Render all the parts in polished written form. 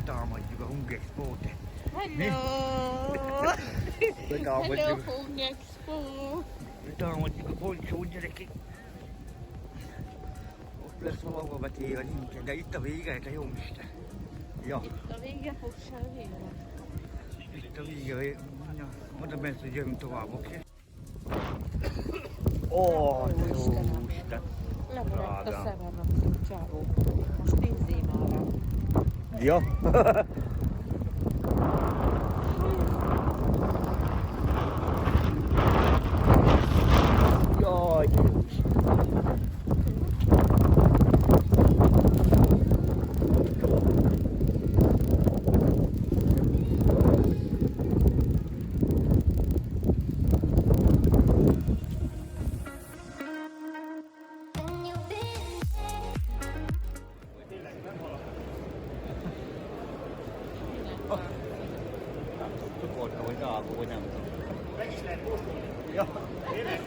betámadjuk a Hung Expo-t. Hello! Hello, Hung Expo! Betámadjuk a Pontyshow-t, gyerekek. Ott lesz valahol betéve minket, de itt a vége, hát a jó Isten. Ja. Itt a vége, fogság a vége. Itt a vége, ja. Oda bent, hogy jövünk tovább, oké? Ó, de jó Isten. Lemaradt a szemem a csávó. Most nézzé már. Ja. Jaj, de jó Isten. Korda vagy Dáva, vagy nem tudom. Meg is lehet postolni. Ja. Tényleg?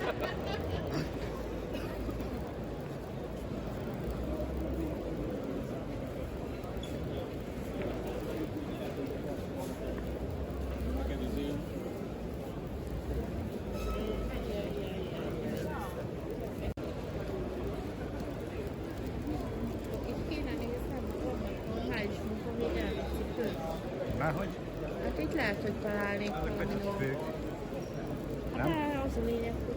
Itt kéne néznem, normális munka még elveszik föl. Márhogy? Hát itt lehet, hogy találnék valami jó. Hát az a lényeg, hogy...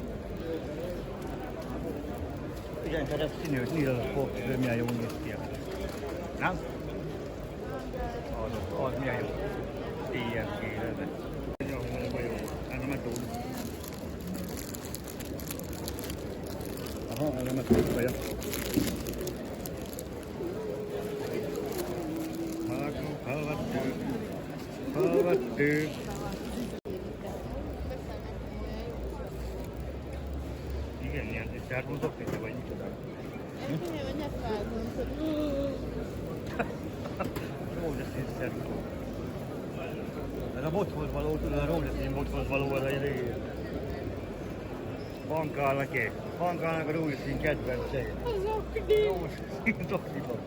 Igen, tehát ez színűt, nézd az a sportcsőző, milyen jól néz ki. Nem? Az milyen jó. TFG, ez. Jó, jó. Ez a metód. Aha, ez a metód vaja. Halvattő. Igen, ilyen sárgózok, mint vagy micsoda. Nem, hogy ne felgondolod. Rózsaszín szergó. Ez a bothoz való, tudod, a rózsaszín bothoz való az egy rész. Pankálnak a rózsaszín kedvencei. A zokni! Rózsaszín zokniban.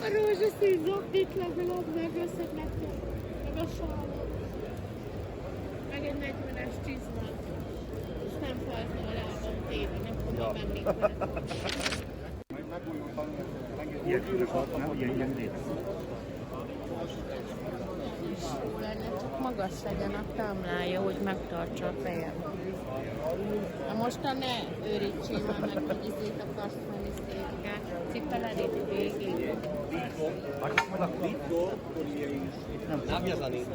A rózsaszín zoknit legalább megveszednek meg a sálat. Meg egy 40-es csizmát. És nem feltől a lábam téve, nem tudom menni vele. Ilyen tudok, nem? Ilyen létre. Jó lenne, csak magas legyen a támlája, hogy megtartsa a fejem. Na mostan ne őrítsél már meg, hogy izét akarsz menni székkel. Cipeledét végig. Nem jazani.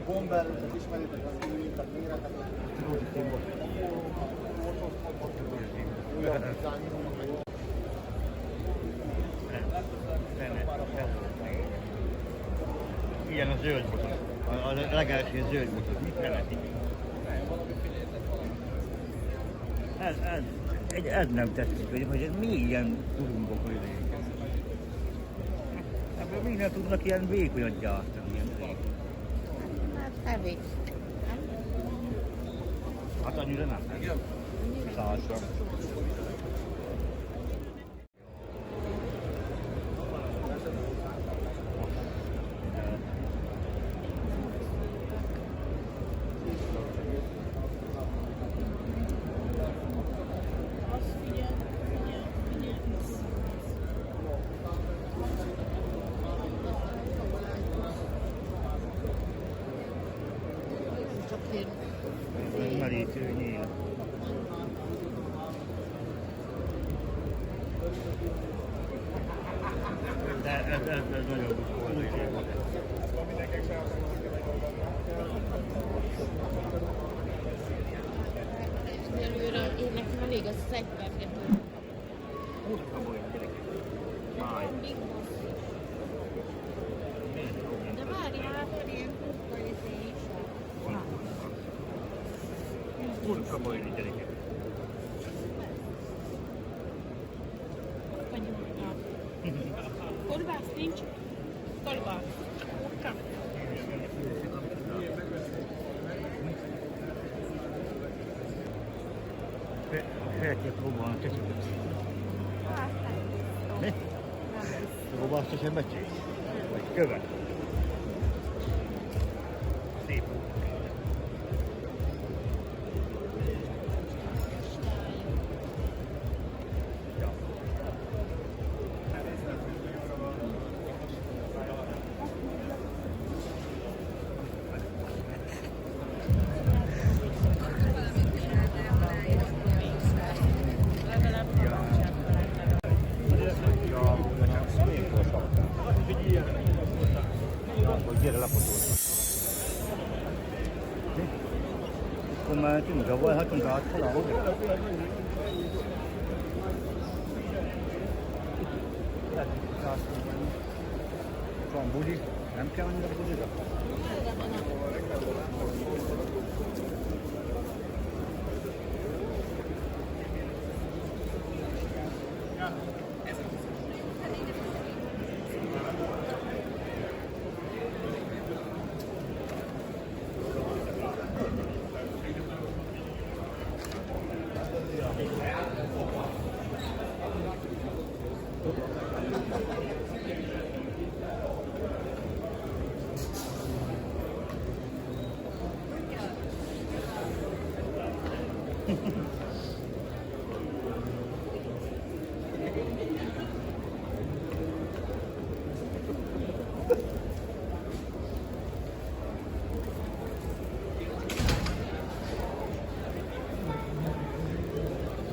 Bomberről ismeritek az újített méretet. Rózsaszín bot. Igen, a zöld botot. A legelső zöld botot. Mit jelenti? Ez nem tetszik, hogy ez mi ilyen turumbok, hogy ebből minden tudnak ilyen vékonyat gyártani. Hát evés. Hát annyira nem. Százra. Merítő nyíl. De ez nagyon buszolni. Előre én nekem elég az egy pergető. De várjál, hogy ilyen kurva is. Kurka bajni, gyerekek. Kolbász nincs? Kolbász. Kurka. Szeretnék próbálni a csecsukat. Hát nem. Mi? Próbálsz te sem becsét? követ. Szép. Ja. Gyere lefotózni. Akkor már tűnünk, de volhatunk át valahol. Van budi, nem kell menni a budira?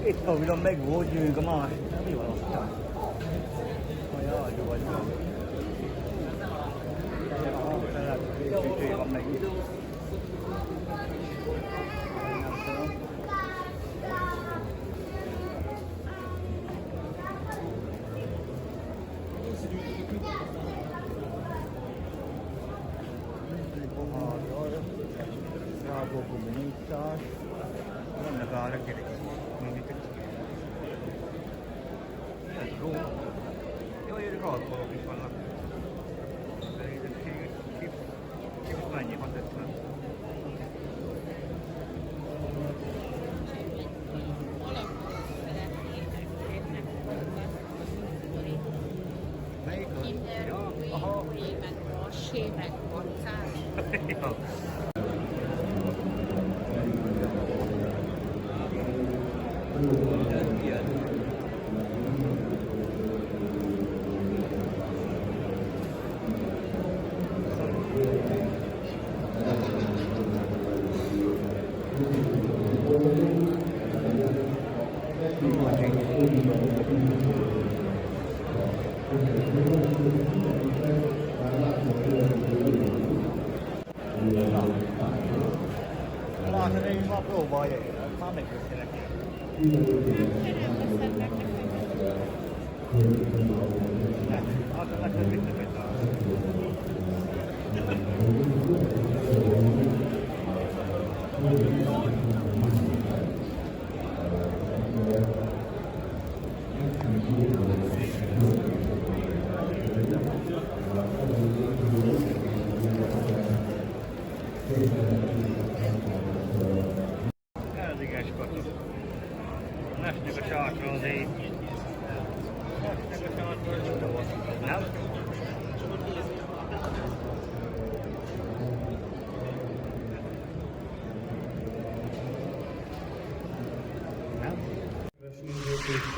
Itt a villan meg volt, jövünk a más. Mi van aztán? Ajaj, jó vagy. Aha, lehet, hogy van meg itt. Bravo comunitás. Vannak ára gyerekek. Jó, hogy rajtolók is vannak. Szerintem kicsit mennyi van tetszett. Melyik az? Ja, aha. Sémek, kocás. Ja. Látod, én is már próbálja, már megbeszélek. Hát, neked mit nem egy Nashnek a sátra az ég. Nashnek a sátra az ide van. Nem?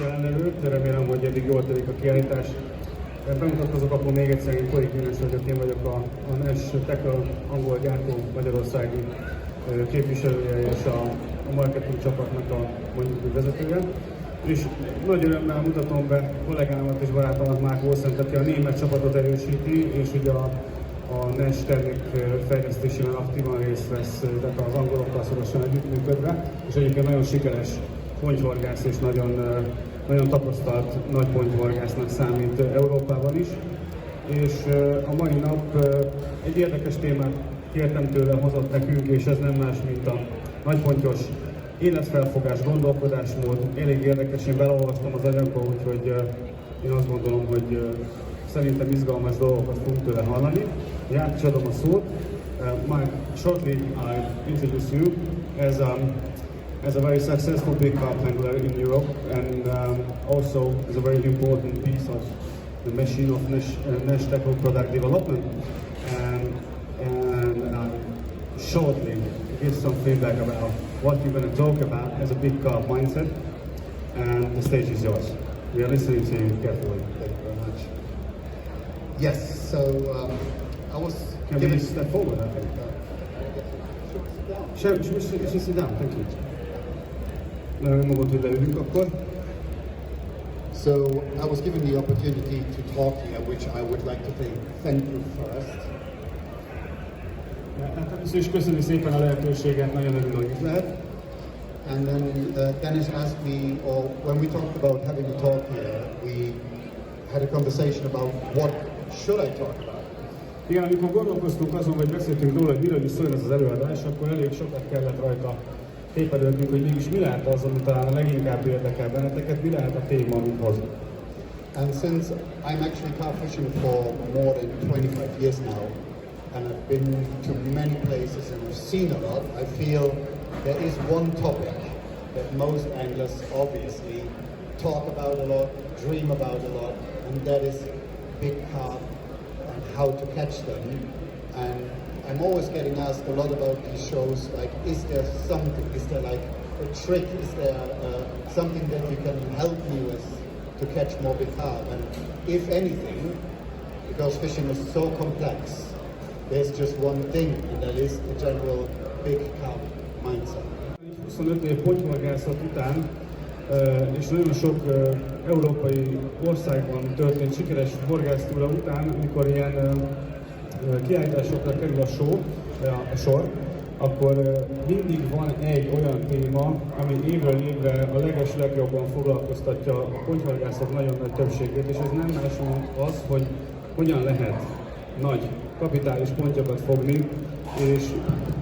Jelenlevőt, remélem, hogy eddig jól telik a kiállítás. Bemutatkozok akkor még egyszer, én Korda vagyok, én vagyok a Nash angol gyártó magyarországi képviselője és a marketing csapatnak a mondjuk vezetője. És nagy örömmel mutatom be kollégámat és barátomat, Márk Olszent, aki a német csapatot erősíti, és ugye a Nash termék fejlesztésében aktívan részt vesz, tehát az angolokkal szorosan együttműködve, és egyébként nagyon sikeres pontyhorgász és nagyon tapasztalt nagy pontyhorgásznak számít Európában is. És a mai nap egy érdekes témát kértem tőle, hozott nekünk, és ez nem más, mint a nagypontyos életfelfogás, gondolkodásmód. Elég érdekes, én beleolvastam az anyagba, úgyhogy én azt gondolom, hogy szerintem izgalmas dolgokat fogunk tőle hallani. Át is adom a szót. Mike, shortly I'll introduce you as a very successful big carp handler in Europe, and also as a very important piece the machine of Nash tackle product development, and shortly give some feedback about what you're going to talk about as a big carp mindset, and the stage is yours. We are listening to you carefully. Thank you very much. Yes, so I was Can we step forward, I think? Should we sit down? Thank you. Magot, hogy leülünk akkor. So I was given the opportunity to talk here, which I would like to thank you first. Hát először is köszönöm szépen a lehetőséget, nagyon örülök, hogy itt lehet. And then Dennis asked me, or when we talked about having a talk here, we had a conversation about what should I talk about. Igen, amikor gondolkoztunk azon, vagy beszéltünk róla, hogy miről is szól ez az előadás, akkor elég sokat kellett rajta tépelődnünk, hogy mégis mi lehet az, ami talán a leginkább érdekel benneteket, mi lehet a téma, amit hozunk. And since I'm actually carp fishing for more than 25 years now, and I've been to many places and I've seen a lot, I feel there is one topic that most anglers obviously talk about a lot, dream about a lot, and that is big carp and how to catch them. And I'm always getting asked a lot about these shows, like, is there something, is there like a trick, is there something that you can help me with to catch more big carp? And if anything, because fishing is so complex, there's just one thing, and that is the general big carp mindset. 25 év pontyhorgászat után, és nagyon sok európai országban történt sikeres horgásztúra után, amikor ilyen kiállításokra kerül a sor, akkor mindig van egy olyan téma, ami évről évre a legjobban foglalkoztatja a pontyhorgászat nagyon nagy többségét, és ez nem más, mint az, hogy hogyan lehet nagy kapitális pontyokat fogni, és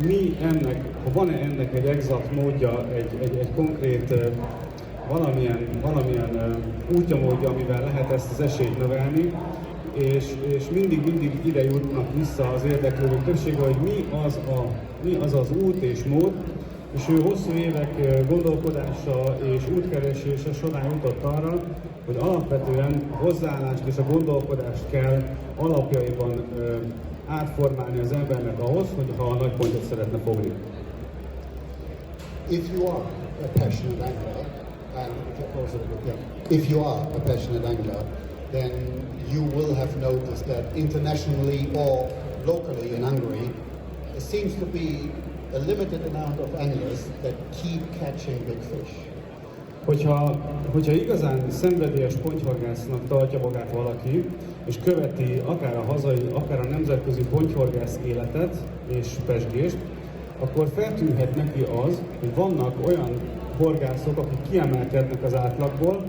mi ennek, ha van-e ennek egy exakt módja, egy konkrét valamilyen útja módja, amivel lehet ezt az esélyt növelni, és mindig ide jutnak vissza az érdeklődők többsége, hogy mi az az út és mód, és ő hosszú évek gondolkodása és útkeresése során jutott arra, hogy alapvetően a hozzáállást és a gondolkodást kell alapjaiban átformálni az embernek ahhoz, hogy ha a nagy pontot szeretne fogni. If you are a passionate angler, and if you are a passionate angler, then you will have noticed that internationally or locally in Hungary, there seems to be a limited amount of anglers that keep catching big fish. Hogyha igazán szenvedélyes pontyhorgásznak tartja magát valaki, és követi akár a hazai, akár a nemzetközi pontyhorgász életet és pezsgést, akkor feltűnhet neki az, hogy vannak olyan horgászok, akik kiemelkednek az átlagból,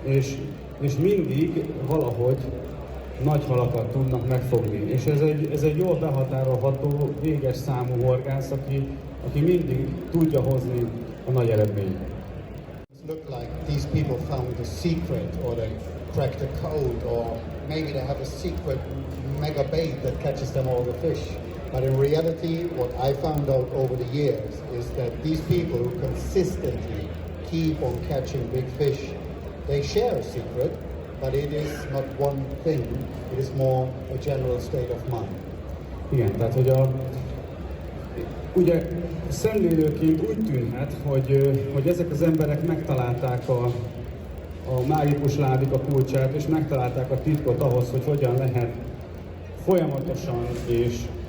és mindig valahogy nagy halakat tudnak megfogni. És ez egy jól behatárolható, véges számú horgász, aki mindig tudja hozni a nagy eredményt. Look like these people found a secret, or they cracked a code, or maybe they have a secret mega bait that catches them all the fish. But in reality, what I found out over the years is that these people who consistently keep on catching big fish, they share a secret, but it is not one thing, it is more a general state of mind. Igen, tehát hogy ugye szemlélőként úgy tűnhet, hogy ezek az emberek megtalálták a mágikus lábik a kulcsát, és megtalálták a titkot ahhoz, hogy hogyan lehet folyamatosan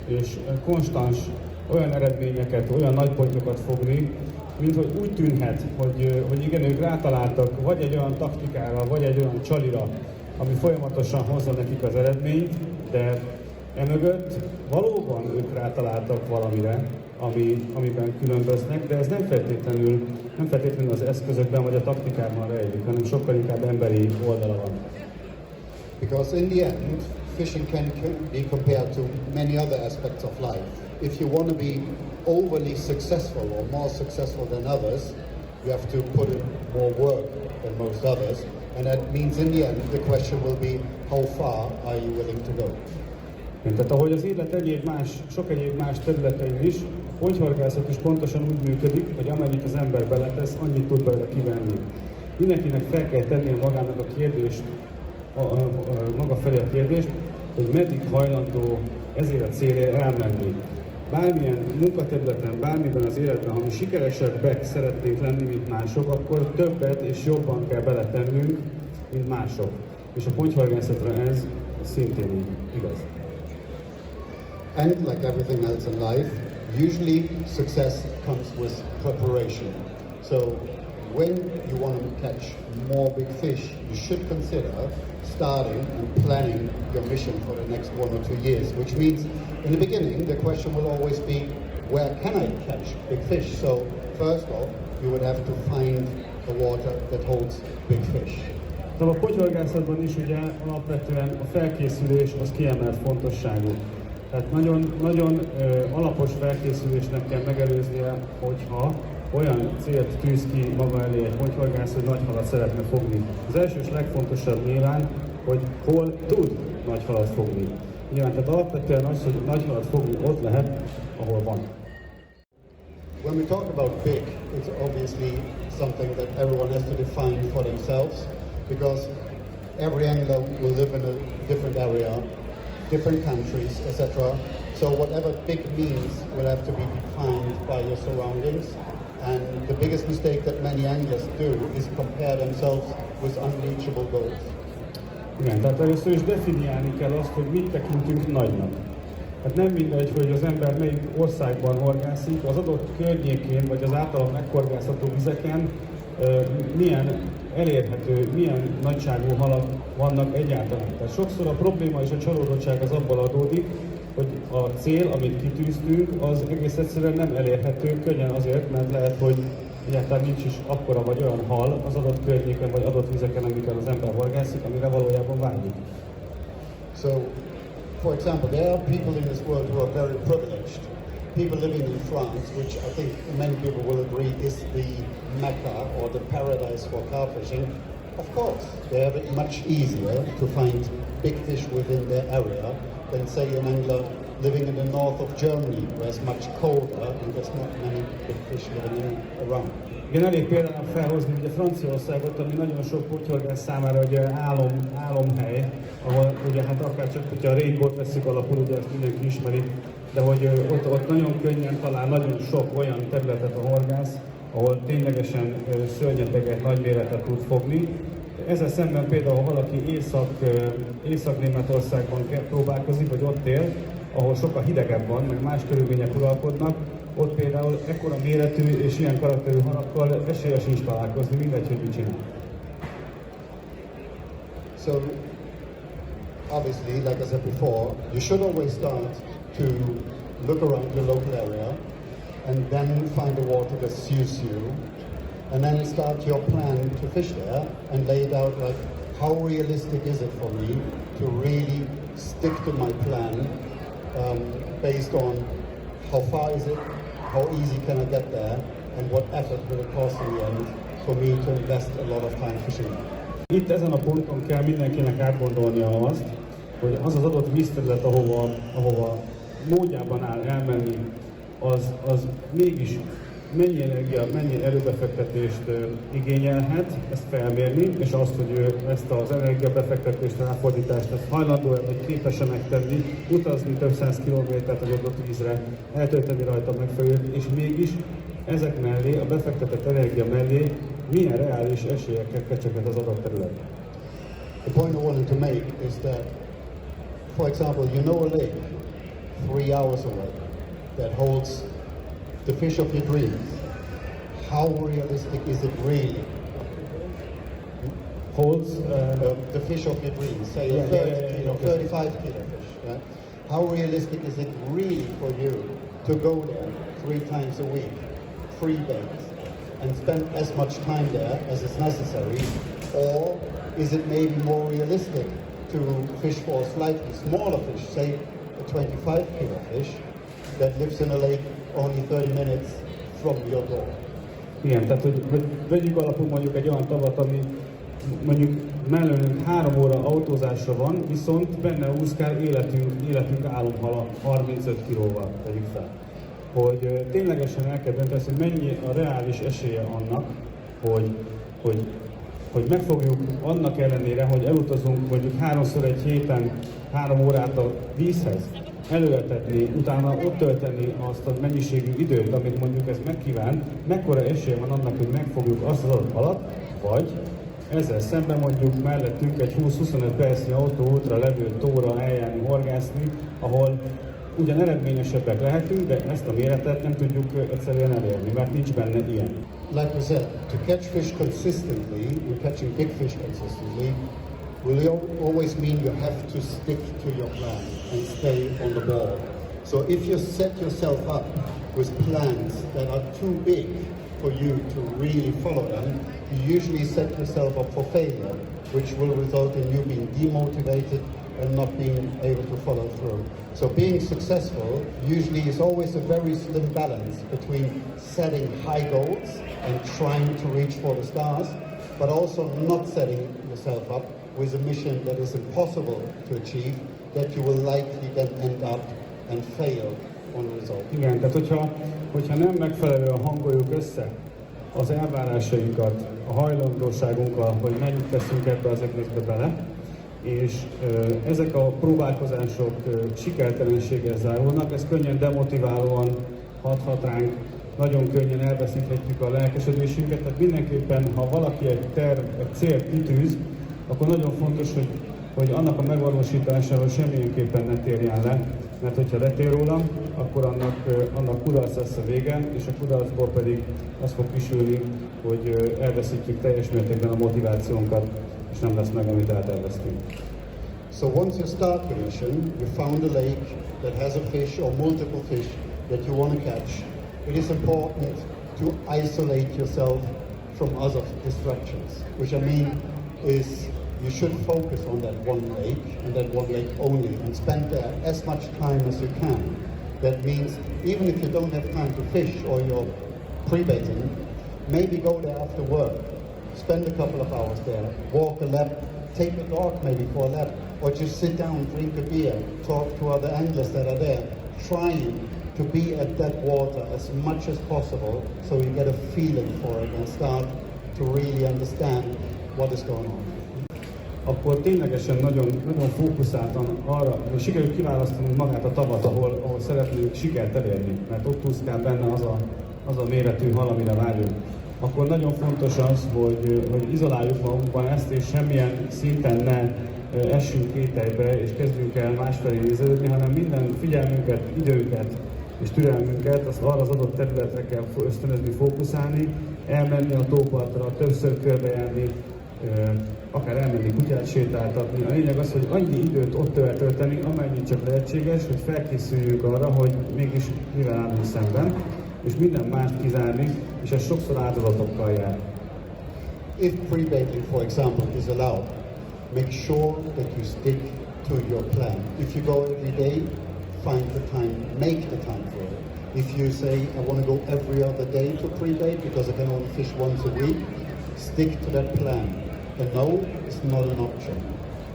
és konstans olyan eredményeket, olyan nagy pontyokat fogni, mint hogy úgy tűnhet, hogy igen, ők rátaláltak vagy egy olyan taktikára, vagy egy olyan csalira, ami folyamatosan hozza nekik az eredményt, de emögött valóban ők rátaláltak valamire, amiben különböznek, de ez nem feltétlenül az eszközökben vagy a taktikában rejlik, hanem sokkal inkább emberi oldala van. Because in the end, fishing can be compared to many other aspects of life. If you want to be overly successful or more successful than others, you have to put in more work than most others, and that means in the end the question will be how far are you willing to go. Tehát ahogy az élet sok egyéb más területein is, a pontyhorgászat is pontosan úgy működik, hogy amennyit az ember beletesz, annyit tud belőle kivenni. Mindenkinek fel kell tennie magának a kérdést, maga felé a kérdést, hogy meddig hajlandó ezért a célért elmenni. Bármilyen munkaterületen, bármiben az életben, ha mi sikeresebbek szeretnénk lenni, mint mások, akkor többet és jobban kell beletennünk, mint mások. És a pontyhorgászatra ez szintén igaz. And like everything else in life, usually success comes with preparation. So when you want to catch more big fish, you should consider starting and planning your mission for the next 1 or 2 years, which means in the beginning the question will always be, where can I catch big fish? So first off, you would have to find the water that holds big fish. De a pontyhorgászatban is ugye alapvetően a felkészülés az kiemelt fontosságú. Tehát nagyon alapos felkészülésnek kell megelőznie, hogyha olyan célt tűz ki maga elé egy pontyhorgász, hogy nagy halat szeretne fogni. Az első és legfontosabb nyilván, hogy hol tud nagy halat fogni. Nyilván, tehát alapvetően az, hogy nagy halat fogni ott lehet, ahol van. When we talk about big, it's obviously something that everyone has to define for themselves, because every angler will live in a different area, different countries, etc. So whatever big means will have to be defined by your surroundings. And the biggest mistake that many anglers do is compare themselves with unreachable goals. Igen, tehát először is definiálni kell azt, hogy mit tekintünk nagynak. Hát nem mindegy, hogy az ember melyik országban horgászik, az adott környékén, vagy az általán meghorgászható vizeken milyen elérhető, milyen nagyságú halak vannak egyáltalán. Tehát sokszor a probléma és a csalódottság az abból adódik, hogy a cél, amit kitűztünk, az egész egyszerűen nem elérhető, könnyen azért, mert lehet, hogy egyáltalán nincs is akkora vagy olyan hal az adott környéken vagy adott vizeken, amikkel az ember horgászik, amire valójában vágyik. So, for example, there are people in this world who are very privileged. People living in France, which I think many people will agree is the Mecca or the paradise for carp fishing. Of course, they have it much easier to find big fish within their area than, say, an angler living in the north of Germany, where it's much colder and there's not many big fish living around. Igen, elég például felhozni ugye Franciaországot, ami nagyon sok pontyhorgász számára ugye álomhely, ahol ugye hát akár csak, hogyha a régbort veszik alapul, ugye ezt mindenki ismeri, de hogy ott nagyon könnyen talál nagyon sok olyan területet a horgász, ahol ténylegesen szörnyeteget, nagy méretet tud fogni. Ezzel szemben például, ha valaki Észak-Németországban próbálkozik, vagy ott él, ahol sokkal hidegebb van, meg más körülmények uralkodnak, ott például ekkora méretű és ilyen karakterű halakkal esélye sincs találkozni, mindegy, hogy mit csinál. So, obviously, like I said before, you should always start to look around your local area and then find a water that suits you, and then start your plan to fish there and lay it out like, how realistic is it for me to really stick to my plan based on how far is it, how easy can I get there, and what effort will it cost in the end for me to invest a lot of time fishing there. Itt ezen a ponton kell mindenkinek átgondolnia azt, hogy az adott vízterület, ahova módjában áll elmenni, az mégis mennyi energia, mennyi erőbefektetést igényelhet, ezt felmérni, és azt, hogy ő ezt az energiabefektetést, ráfordítást, ezt hajlandó-e, vagy képes-e megtenni, utazni több száz kilométert az adott vízre, eltölteni rajta megfelelőt, és mégis ezek mellé, a befektetett energia mellé milyen reális esélyekkel kecseghet az adott terület. The point I wanted to make is that, for example, you know a lake 3 hours away that holds the fish of your dreams. How realistic is it really? Holds the fish of your dreams, say a 35 kilo fish. Right? How realistic is it really for you to go there 3 times a week, 3 days, and spend as much time there as is necessary? Or is it maybe more realistic to fish for a slightly smaller fish, say a 25 kilo fish, that lives in a lake only 30 minutes from your door? Igen, tehát hogy vegyük alapul mondjuk egy olyan tavat, ami mondjuk mellőnünk 3 óra autózásra van, viszont benne úszkál életünk álomhala 35 kilóval, tegyük fel. Hogy ténylegesen el kell dönteni, hogy mennyi a reális esélye annak, hogy hogy megfogjuk annak ellenére, hogy elutazunk mondjuk 3-szor egy héten 3 órát a vízhez, előletetni, utána ott tölteni azt a mennyiségű időt, amit mondjuk ez megkíván, mekkora esélye van annak, hogy megfogjuk azt az adott halat, vagy ezzel szemben mondjuk mellettünk egy 20-25 percnyi autóútra levő tóra eljárni, horgászni, ahol ugyan eredményesebbek lehetünk, de ezt a méretet nem tudjuk egyszerűen elérni, mert nincs benne ilyen. Like we said, to catch fish consistently, and catching big fish consistently, will always mean you have to stick to your plan and stay on the ball. So if you set yourself up with plans that are too big for you to really follow them, you usually set yourself up for failure, which will result in you being demotivated and not being able to follow through. So being successful usually is always a very slim balance between setting high goals and trying to reach for the stars, but also not setting yourself up with a mission that is impossible to achieve, that you will likely then end up and fail on the result. Igen, tehát hogyha nem megfelelően hangoljuk össze az elvárásainkat, a hajlandóságunkkal, hogy mennyit teszünk ebbe az egészbe bele, és ezek a próbálkozások sikertelenséggel zárulnak, ez könnyen demotiválóan hathat ránk, nagyon könnyen elveszíthetjük a lelkesedésünket, tehát mindenképpen, ha valaki egy célt kitűz, akkor nagyon fontos, hogy annak a megvalósításáról semmilyenképpen ne térjen le, mert hogyha letér róla, akkor annak kudarc lesz a vége, és a kudarcból pedig az fog kisülni, hogy elveszítjük teljes mértékben a motivációnkat, és nem lesz meg, amit elterveztünk. So once you start your mission, you found a lake that has a fish or multiple fish that you want to catch, it is important to isolate yourself from other distractions, which I mean is you should focus on that one lake and that one lake only and spend there as much time as you can. That means even if you don't have time to fish or you're pre-baiting, maybe go there after work, spend a couple of hours there, walk a lap, take the dog maybe for a lap, or just sit down, drink a beer, talk to other anglers that are there, trying to be at that water as much as possible so you get a feeling for it and start to really understand what is going on. Akkor ténylegesen nagyon fókuszáltan arra, hogy sikerült kiválasztanunk magát a tavat, ahol szeretnénk sikert elérni, mert ott úszkál benne az a méretű hal, amire vágyunk. Akkor nagyon fontos az, hogy izoláljuk magunkban ezt, és semmilyen szinten ne essünk kételybe, és kezdjünk el másfelé nézelődni, hanem minden figyelmünket, időnket és türelmünket azt arra az adott területre kell ösztönözni, fókuszálni, elmenni a tópartra, többször körbejárni, akár elmenni kutyát sétáltatni. A lényeg az, hogy annyi időt ott eltölteni, amennyit csak lehetséges, hogy felkészüljünk arra, hogy mégis mivel állunk szemben, és minden mást kizárni, és ez sokszor áldozatokkal jár. If pre-baiting, for example, is allowed, make sure that you stick to your plan. If you go every day, find the time, make the time for it. If you say, I want to go every other day to pre-bait because I can only fish once a week, stick to that plan. A no is not an option.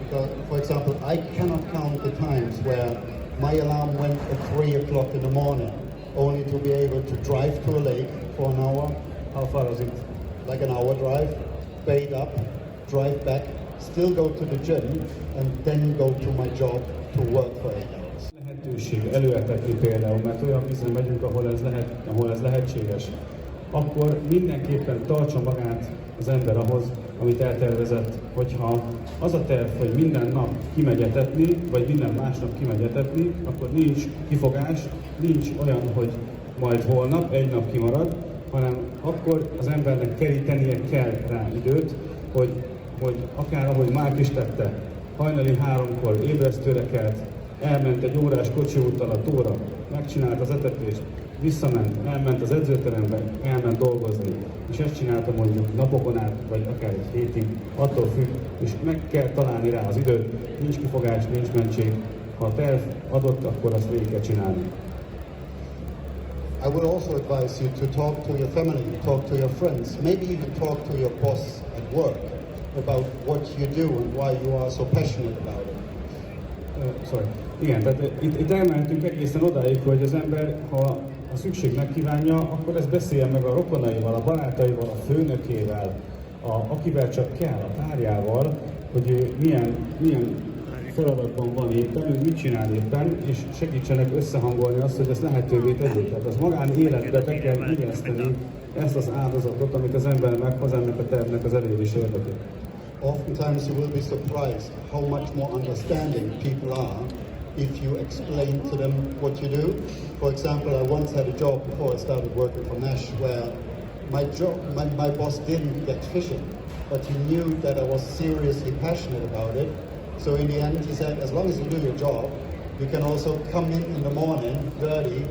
Because, for example, I cannot count the times where my alarm went at 3 o'clock in the morning, only to be able to drive to a lake for an hour. How far is it? Like an hour drive, bait up, drive back, still go to the gym, and then go to my job to work for 8 hours. Lehetőség előletetni például, mert olyan vízre megyünk, ahol ez lehetséges. Akkor mindenképpen tartsa magát az ember ahhoz, amit eltervezett. Hogyha az a terv, hogy minden nap kimegy etetni, vagy minden másnap kimegy etetni, akkor nincs kifogás, nincs olyan, hogy majd holnap, egy nap kimarad, hanem akkor az embernek kerítenie kell rá időt, hogy akár ahogy Márk is tette, hajnali 3-kor ébresztőre kelt, elment egy órás kocsiúttal a tóra, megcsinált az etetést, visszament, elment az edzőterembe, elment dolgozni, és ezt csinálta mondjuk napokon át, vagy akár egy hétig, attól függ, és meg kell találni rá az időt, nincs kifogás, nincs mentség, ha a terv adott, akkor azt végig kell csinálni. I would also advise you to talk to your family, talk to your friends, maybe even talk to your boss at work about what you do and why you are so passionate about it. Igen, tehát itt elmentünk egészen odáig, hogy az ember, ha a szükség megkívánja, akkor ezt beszéljen meg a rokonaival, a barátaival, a főnökével, akivel csak kell, a párjával, hogy ő milyen feladatban van éppen, ő mit csinál éppen, és segítsenek összehangolni azt, hogy ezt lehetővé tegyék. Tehát az magánéletbe be kell illeszteni ezt az áldozatot, amit az ember meghoz ennek a tervnek az elérés érdekében. Oftentimes you will be surprised how much more understanding people are if you explain to them what you do. For example, I once had a job before I started working for Nash where my boss didn't get fishing, but he knew that I was seriously passionate about it. So in the end he said, as long as you do your job, you can also come in the morning dirty,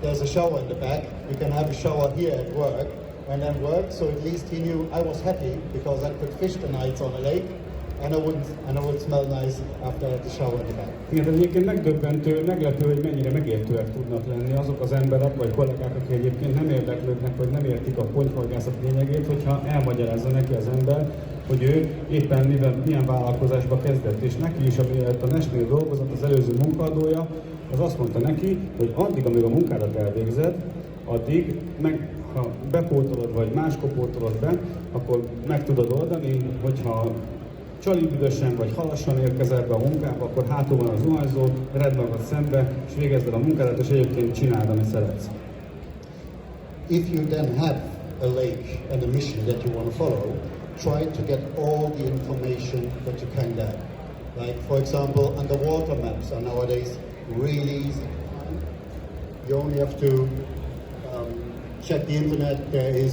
there's a shower in the back, you can have a shower here at work, and then work, so at least he knew I was happy because I could fish the nights on the lake, and I would smell nice after I had the shower in the back. Igen, egyébként megdöbbentő, meglepő, hogy mennyire megértőek tudnak lenni azok az emberek vagy kollégák, akik egyébként nem érdeklődnek, vagy nem értik a pontyhorgászat lényegét, hogyha elmagyarázza neki az ember, hogy ő éppen milyen vállalkozásba kezdett, és neki is, amiért a Nashnél dolgozott, az előző munkaadója, az azt mondta neki, hogy addig, amíg a munkádat elvégzed, addig ha bepótolod, vagy máskor pótolod be, akkor meg tudod oldani, hogyha csalibüdösen vagy halassan érkezel be a munkába, akkor hátul van az zuhanyzó, redd magad szembe, és végezd el a munkádat, és egyébként csináld, amit szeretsz. If you then have a lake and a mission that you want to follow, try to get all the information that you can get. Like, for example, underwater maps are nowadays really easy. You only have to check the internet. There is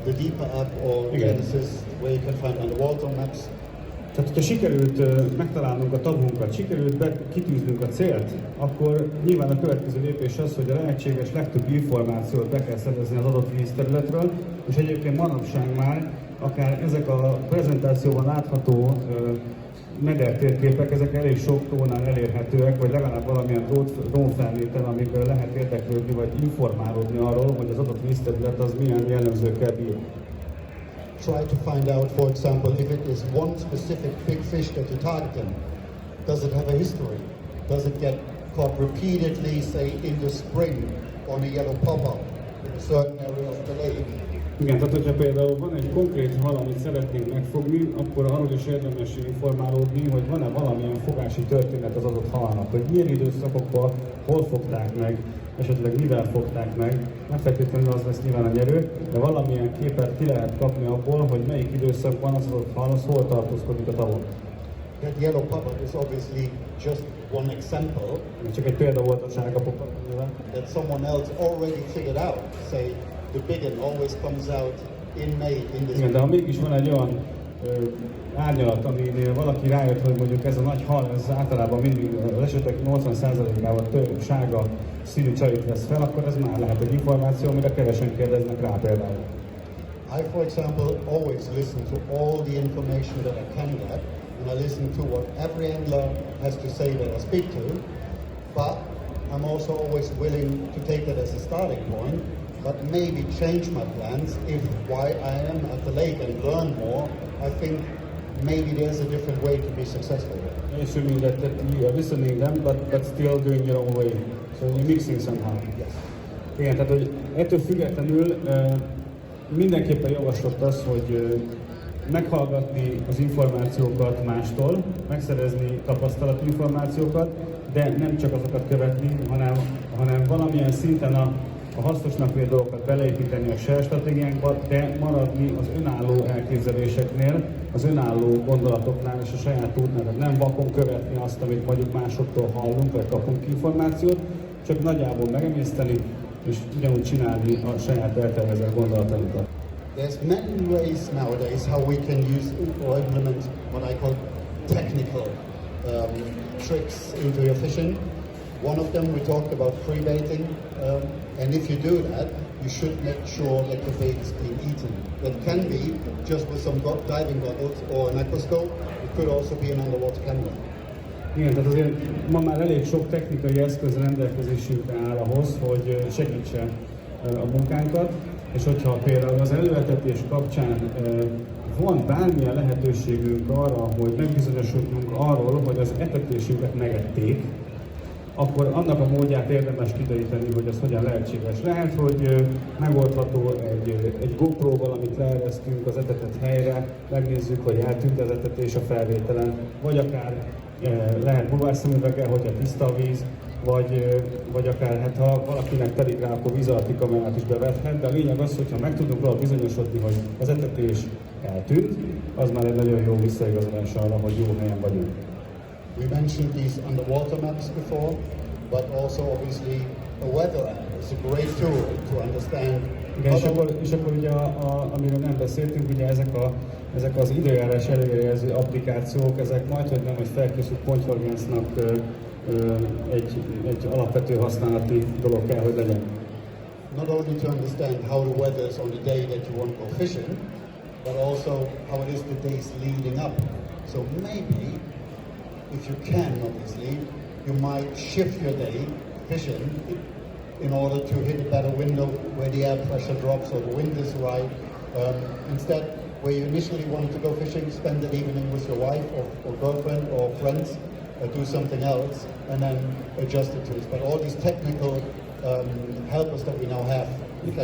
the Deeper app or Genesis where you can find underwater maps. Tehát, hogyha sikerült megtalálnunk a tavunkat, sikerült kitűznünk a célt, akkor nyilván a következő lépés az, hogy a lehetséges legtöbb információt be kell szerezni az adott vízterületről, és egyébként manapság már akár ezek a prezentációban látható medertérképek, ezek elég sok tónál elérhetőek, vagy legalább valamilyen drónfelvétel, amiből lehet érdeklődni, vagy informálódni arról, hogy az adott vízterület az milyen jellemzőkkel bír. Try to find out, for example, if it is one specific big fish that you're targeting, does it have a history? Does it get caught repeatedly, say, in the spring on a yellow pop-up in a certain area of the lake? Igen, tehát hogyha például van egy konkrét hal, amit szeretnénk megfogni, akkor arról is érdemes informálódni, hogy van-e valamilyen fogási történet az adott halnak, hogy milyen időszakokban hol fogták meg, esetleg mivel fogták meg, nem feltétlenül az lesz nyilván a nyerő, de valamilyen képet ki lehet kapni abból, hogy melyik időszakban az adott hal, az hol tartózkodik a tavon. That yellow pop-up is obviously just one example. Csak egy példa volt a sárga pop-up. That someone else already figured out. Say, the big one always comes out in May in this. Igen, de ha mégis van egy olyan árnyalat, aminél valaki rájött, hogy mondjuk ez a nagy hal, ez általában mindig az esetek 80%-ával több sárga színű csalit vesz fel, akkor ez már lehet egy információ, amire kevesen kérdeznek rá például. I, for example, always listen to all the information that I can get, and I listen to what every angler has to say that I speak to, but I'm also always willing to take that as a starting point, but maybe change my plans if while I am at the lake and learn more, I think maybe there's a different way to be successful. Assuming that you are listening them, but still doing your own way. So you're mixing somehow. Yes. Igen, tehát hogy ettől függetlenül mindenképpen javaslott az, hogy meghallgatni az információkat mástól, megszerezni tapasztalati információkat, de nem csak azokat követni, hanem valamilyen szinten a hasznosnak vélt dolgokat beleépíteni a share stratégiánkba, de maradni az önálló elképzeléseknél, az önálló gondolatoknál és a saját útnál. Tehát nem vakon követni azt, amit mondjuk másoktól hallunk, vagy kapunk információt, csak nagyjából megemészteni, és ugyanúgy csinálni a saját eltervezett gondolatainkat. There's many ways nowadays how we can use or implement what I call technical tricks into your fishing. One of them we talked about pre-baiting, and if you do that, you should make sure that the bait is being eaten. That can be just with some diving goggles or an aquascope. It could also be an underwater camera. Igen, tehát azért ma már elég sok technikai eszköz rendelkezésünkre áll ahhoz, hogy segítse a munkánkat, és hogyha például az előetetés kapcsán van bármilyen lehetőségünk arra, hogy megbizonyosodjunk arról, hogy az etetésünket megették, akkor annak a módját érdemes kideríteni, hogy az hogyan lehetséges. Lehet, hogy megoldható egy GoPro-val, amit leeresztünk az etetet helyre, megnézzük, hogy eltűnt az etetés a felvételen, vagy akár lehet buvárszemüveggel, hogyha tiszta a víz, vagy akár hát ha valakinek telik rá, akkor víz alatti kamerát is bevethet, de a lényeg az, hogyha meg tudunk róla bizonyosodni, hogy az etetés eltűnt, az már egy nagyon jó visszaigazolás arra, hogy jó helyen vagyunk. We mentioned these underwater maps before, but also obviously a weather app is a great tool to understand. Igen, és akkor ugye, amiről nem beszéltünk, ugye ezek az időjárás előrejelző applikációk, ezek majdhogy nem, hogy felkészült pontyhorgásznak egy alapvető használati dolog kell, hogy legyen. Not only to understand how the weather is on the day that you want to go fishing, but also how it is the days leading up. So maybe, if you can obviously, you might shift your day fishing in order to hit a better window where the air pressure drops or the wind is right. Instead, where you initially wanted to go fishing, spend the evening with your wife or girlfriend or friends, do something else, and then adjust it to this. But all these technical helpers that we now have.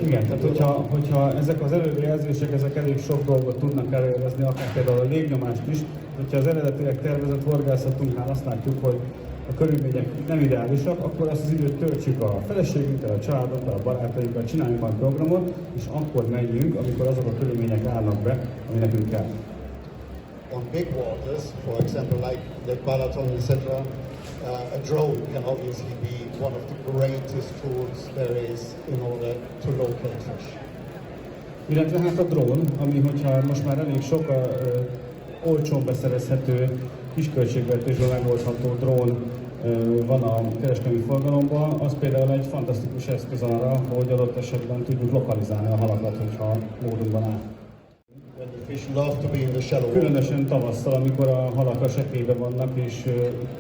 Igen, tehát hogyha ezek az előrejelzések, ezek elég sok dolgot tudnak előrezni, akár például a légnyomást is, hogyha az eredetileg tervezett horgászatunknál azt látjuk, hogy a körülmények nem ideálisak, akkor azt az időt töltsük a feleségünkkel, a családunkkal, a barátainkkal, csináljunk majd programot, és akkor menjünk, amikor azok a körülmények állnak be, ami nekünk kell. On big waters, for example, like Balaton, etc., a drone can obviously be one of the greatest tools there is in order to locate fish. Illetve hát a drón, ami hogyha most már elég sok olcsón beszerezhető, kisköltségvetésből megoldható drón van a kereskedelmi forgalomban, az például egy fantasztikus eszköz arra, hogy adott esetben tudjuk lokalizálni a halakat, hogyha módunkban áll. Különösen tavasszal, amikor a halak a sekélyben vannak, és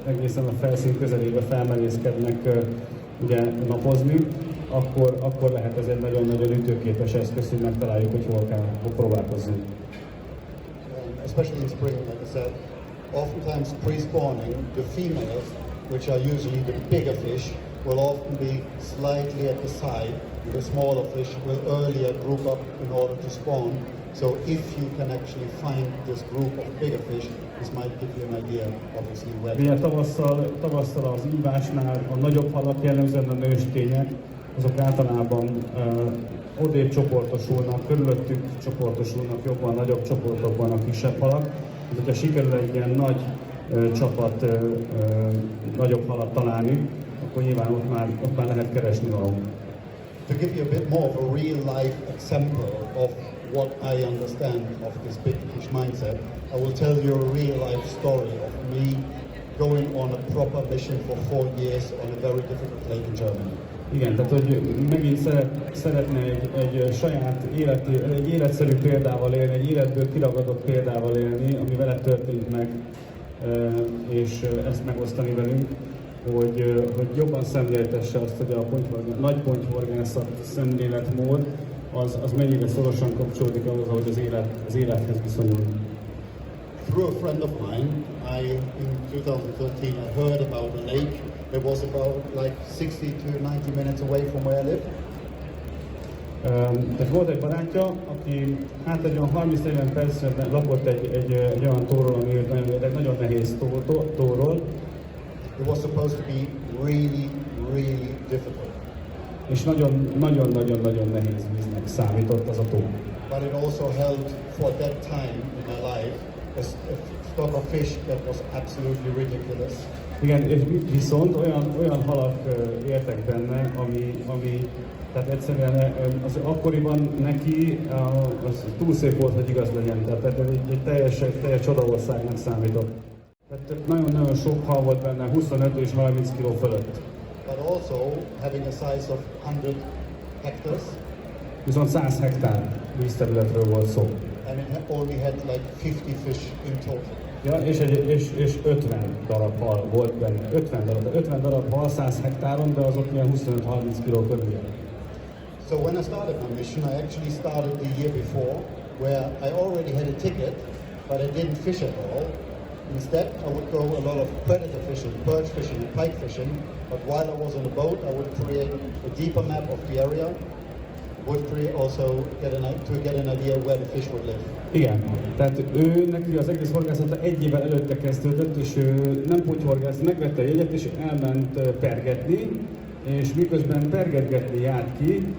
egészen a felszín közelébe felmerészkednek ugye napozni, akkor lehet ez egy nagyon-nagyon ütőképes eszköz, hogy megtaláljuk, hogy hol kell próbálkozzunk. Especially in spring, like I said, oftentimes pre-spawning, the females, which are usually the bigger fish, will often be slightly at the side. The smaller fish will earlier group up in order to spawn. So if you can actually find this group of bigger fish, this might give you an idea, obviously, where. Ugye tavasszal az ívásnál a nagyobb halak, jellemzően a nőstények, azok általában odébb csoportosulnak, körülöttük csoportosulnak jobban, nagyobb csoportokban a kisebb halak. És hogyha sikerül egy ilyen nagy csapat nagyobb halat találni, akkor nyilván ott már lehet keresni valamit. To give you a bit more of a real-life example of what I understand of this big fish mindset, I will tell you a real-life story of me going on a proper mission for 4 years on a very difficult lake in Germany. Igen, tehát hogy megint szeretne egy saját egy életszerű példával élni, egy életből kiragadott példával élni, ami vele történt meg, és ezt megosztani velünk, hogy jobban szemléltesse azt, hogy a nagy pontyhorgászat szemléletmód az mennyire szorosan kapcsolódik ahhoz, ahogy az élethez viszonyul. Through a friend of mine, in 2013 I heard about a lake that was about like 60 to 90 minutes away from where I live. Tehát volt egy barátja, aki hát egy olyan 30-40 percre lakott egy olyan tóról, ami egy nagyon nehéz tóról. It was supposed to be really, really difficult. És nagyon nehéz víznek számított az a tó. But it also held for that time in my life a stock of fish that was absolutely ridiculous. Igen, és viszont olyan halak éltek benne, ami tehát egyszerűen az akkoriban neki az túl szép volt, hogy igaz legyen, tehát egy teljes csodaországnak számított. Tehát nagyon sok hal volt benne, 25 és 30 kg fölött. But also having a size of 100 hectares. Viszont 100 hektár vízterületről volt szó. And it only had like 50 fish in total. Ja, és 50 darab hal volt benne. 50 darab hal 100 hektáron, de azok ilyen 25-30 kg körül. So when I started my mission, I actually started the year before, where I already had a ticket, but I didn't fish at all. Instead, I would go a lot of predator fishing, perch fishing, and pike fishing, But while I was on the boat, I would create a deeper map of the area, would create also get an idea where the fish would live. Igen, tehát ő neki az egész horgászata egy évvel előtte kezdődött, és ő nem putyhorgász, megvette a jegyet, és elment pergetni, és miközben pergetgetni járt ki,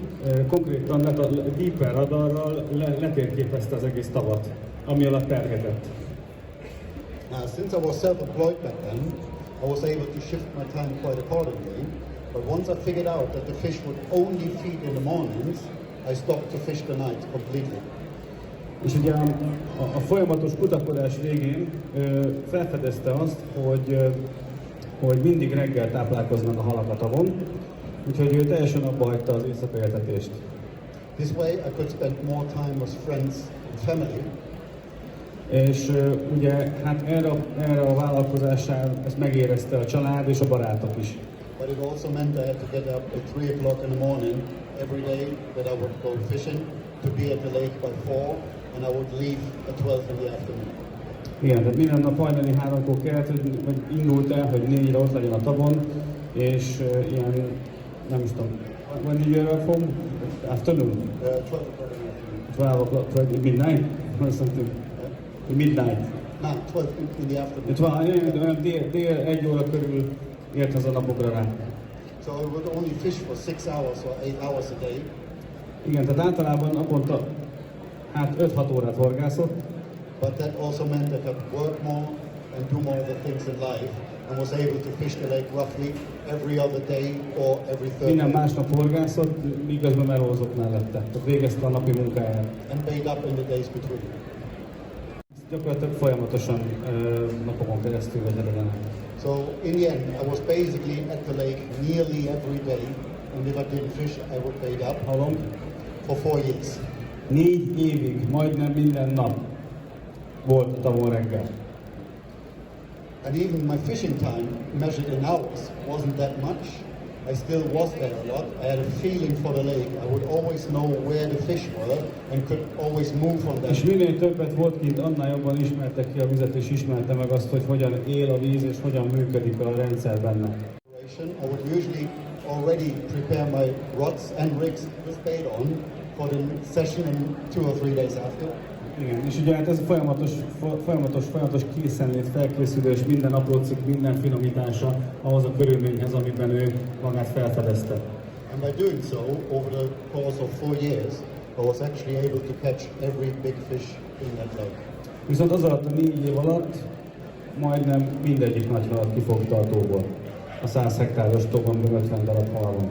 konkrétan a deeper radarral letérképezte az egész tavat, ami alatt pergetett. Now, since I was self-employed back then, I was able to shift my time quite accordingly. But once I figured out that the fish would only feed in the mornings, I stopped to fish the night completely. És ugye a folyamatos kutakodás végén felfedezte azt, hogy mindig reggel táplálkoznak a halak a tavon, úgyhogy ő teljesen abba hagyta az éjszakai etetést. This way I could spend more time with friends and family. És ugye hát erre a vállalkozására ezt megérezte a család és a barátok is. But it also meant I had to get up at 3 o'clock in the morning every day that I would go fishing to be at the lake by 4 and I would leave at 12 in the afternoon. Igen, tehát minden nap hajnali 3-kor kellett, hogy indult el, hogy 4-re ott legyen a tavon, és ilyen, nem is tudom, when did you arrive home? Afternoon? 12 o'clock in the afternoon. 12 o'clock, midnight or something? Midnight. No, 12 in the afternoon. Olyan dél 1 óra körül ért az a napokra rá. So I would only fish for 6 hours or 8 hours a day. Igen, tehát általában naponta hát 5-6 órát horgászott. But that also meant that I could work more and do more of the things in life and was able to fish the lake roughly every other day or every third Minden day. másnap horgászott, miközben melózott mellette. Tehát végezte a napi munkáját. And paid up in the days between. Gyakorlatilag folyamatosan napokon keresztül vagy heteden. So in the end, I was basically at the lake nearly every day, and if I didn't fish, I would paid up. How long? For 4 years. 4 évig, majdnem minden nap volt a tavon reggel. And even my fishing time, measured in hours, wasn't that much. I still was there a lot. I had a feeling for the lake. I would always know where the fish were and could always move from there. És minél többet volt kint, annál jobban ismerte ki a vizet, és ismerte meg azt, hogy hogyan él a víz, és hogyan működik a rendszer benne. I would usually already prepare my rods and rigs with bait on for the session in 2 or 3 days after. Igen, és ugye hát ez a folyamatos készenlét, felkészülés, minden aprócik, minden finomítása ahhoz a körülményhez, amiben ő magát felfedezte. And by doing so, over the course of 4 years, I was actually able to catch every big fish in that lake. Viszont az alatt a 4 év alatt majdnem mindegyik nagy halat kifogta a tóból. A 100 hektáros tóban 50 darab halon.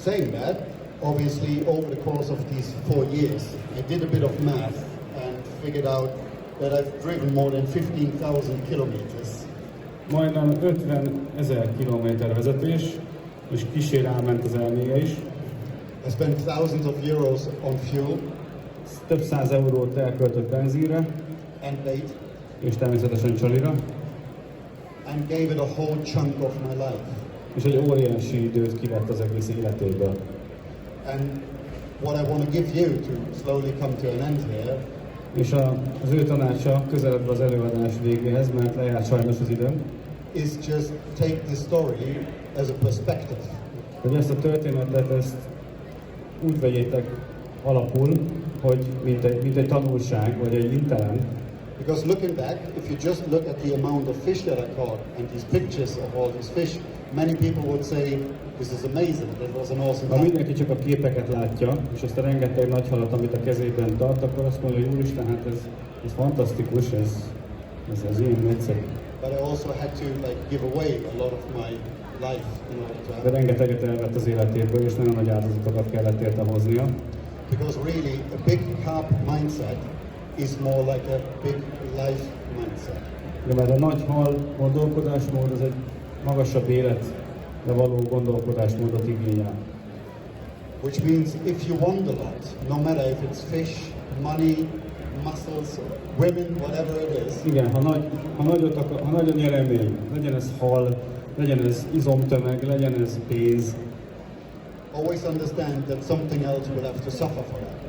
Saying that, obviously over the course of these 4 years, I did a bit of math and figured out that I've driven more than 15,000 kilometers. Majdnem 50 000 kilométer vezetés, és kissé ráment az elméje is. I spent thousands of euros on fuel. Több 100 eurót elköltött benzínre, and bait, és természetesen csalira, and gave it a whole chunk of my life. És egy óriási időt kivett az egész életéből. And what I want to give you to slowly come to an end here, És az ő tanácsa közeledve az előadás végéhez, mert lejárt sajnos az időm, is just take this story as a perspective. hogy ezt a történetet ezt úgy vegyétek alapul, hogy mint egy tanulság, vagy egy intelem. Because looking back, if you just look at the amount of fish that I caught and these pictures of all these fish, many people would say, this is amazing, that was an awesome Ha time. mindenki csak a képeket látja, és azt a rengeteg nagy halat, amit a kezében tart, akkor azt mondja, hogy úristen, hát ez fantasztikus, ez ilyen egyszerű. But I also had to give away a lot of my life in order to De have it. rengeteget elvett az életéből, és nagyon nagy áldozatokat kellett érte hoznia. Because really, a big carp mindset is more like a big life mindset. De mert a nagy hal gondolkodásmód az egy magasabb életre való gondolkodásmódot igényel. Which means if you want a lot, no matter if it's fish, money, muscles, women, whatever it is, Igen, ha nagy a nyeremény, legyen ez hal, legyen ez izomtömeg, legyen ez pénz, always understand that something else will have to suffer for that.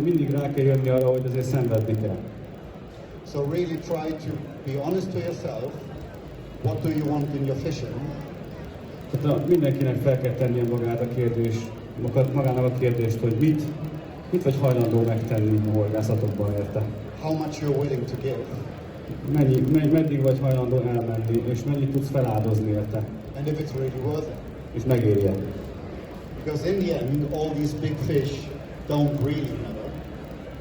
mindig rá kell jönni arra, hogy azért szenvedni kell. So really try to be honest to yourself. What do you want in your fishing? Tehát mindenkinek fel kell tennie magának a kérdést, hogy mit vagy hajlandó megtenni a horgászatokban érte. How much you're willing to give. Meddig vagy hajlandó elmenni, és mennyit tudsz feláldozni érte. And if it's really worth it. És megérje. Because in the end, all these big fish don't really matter.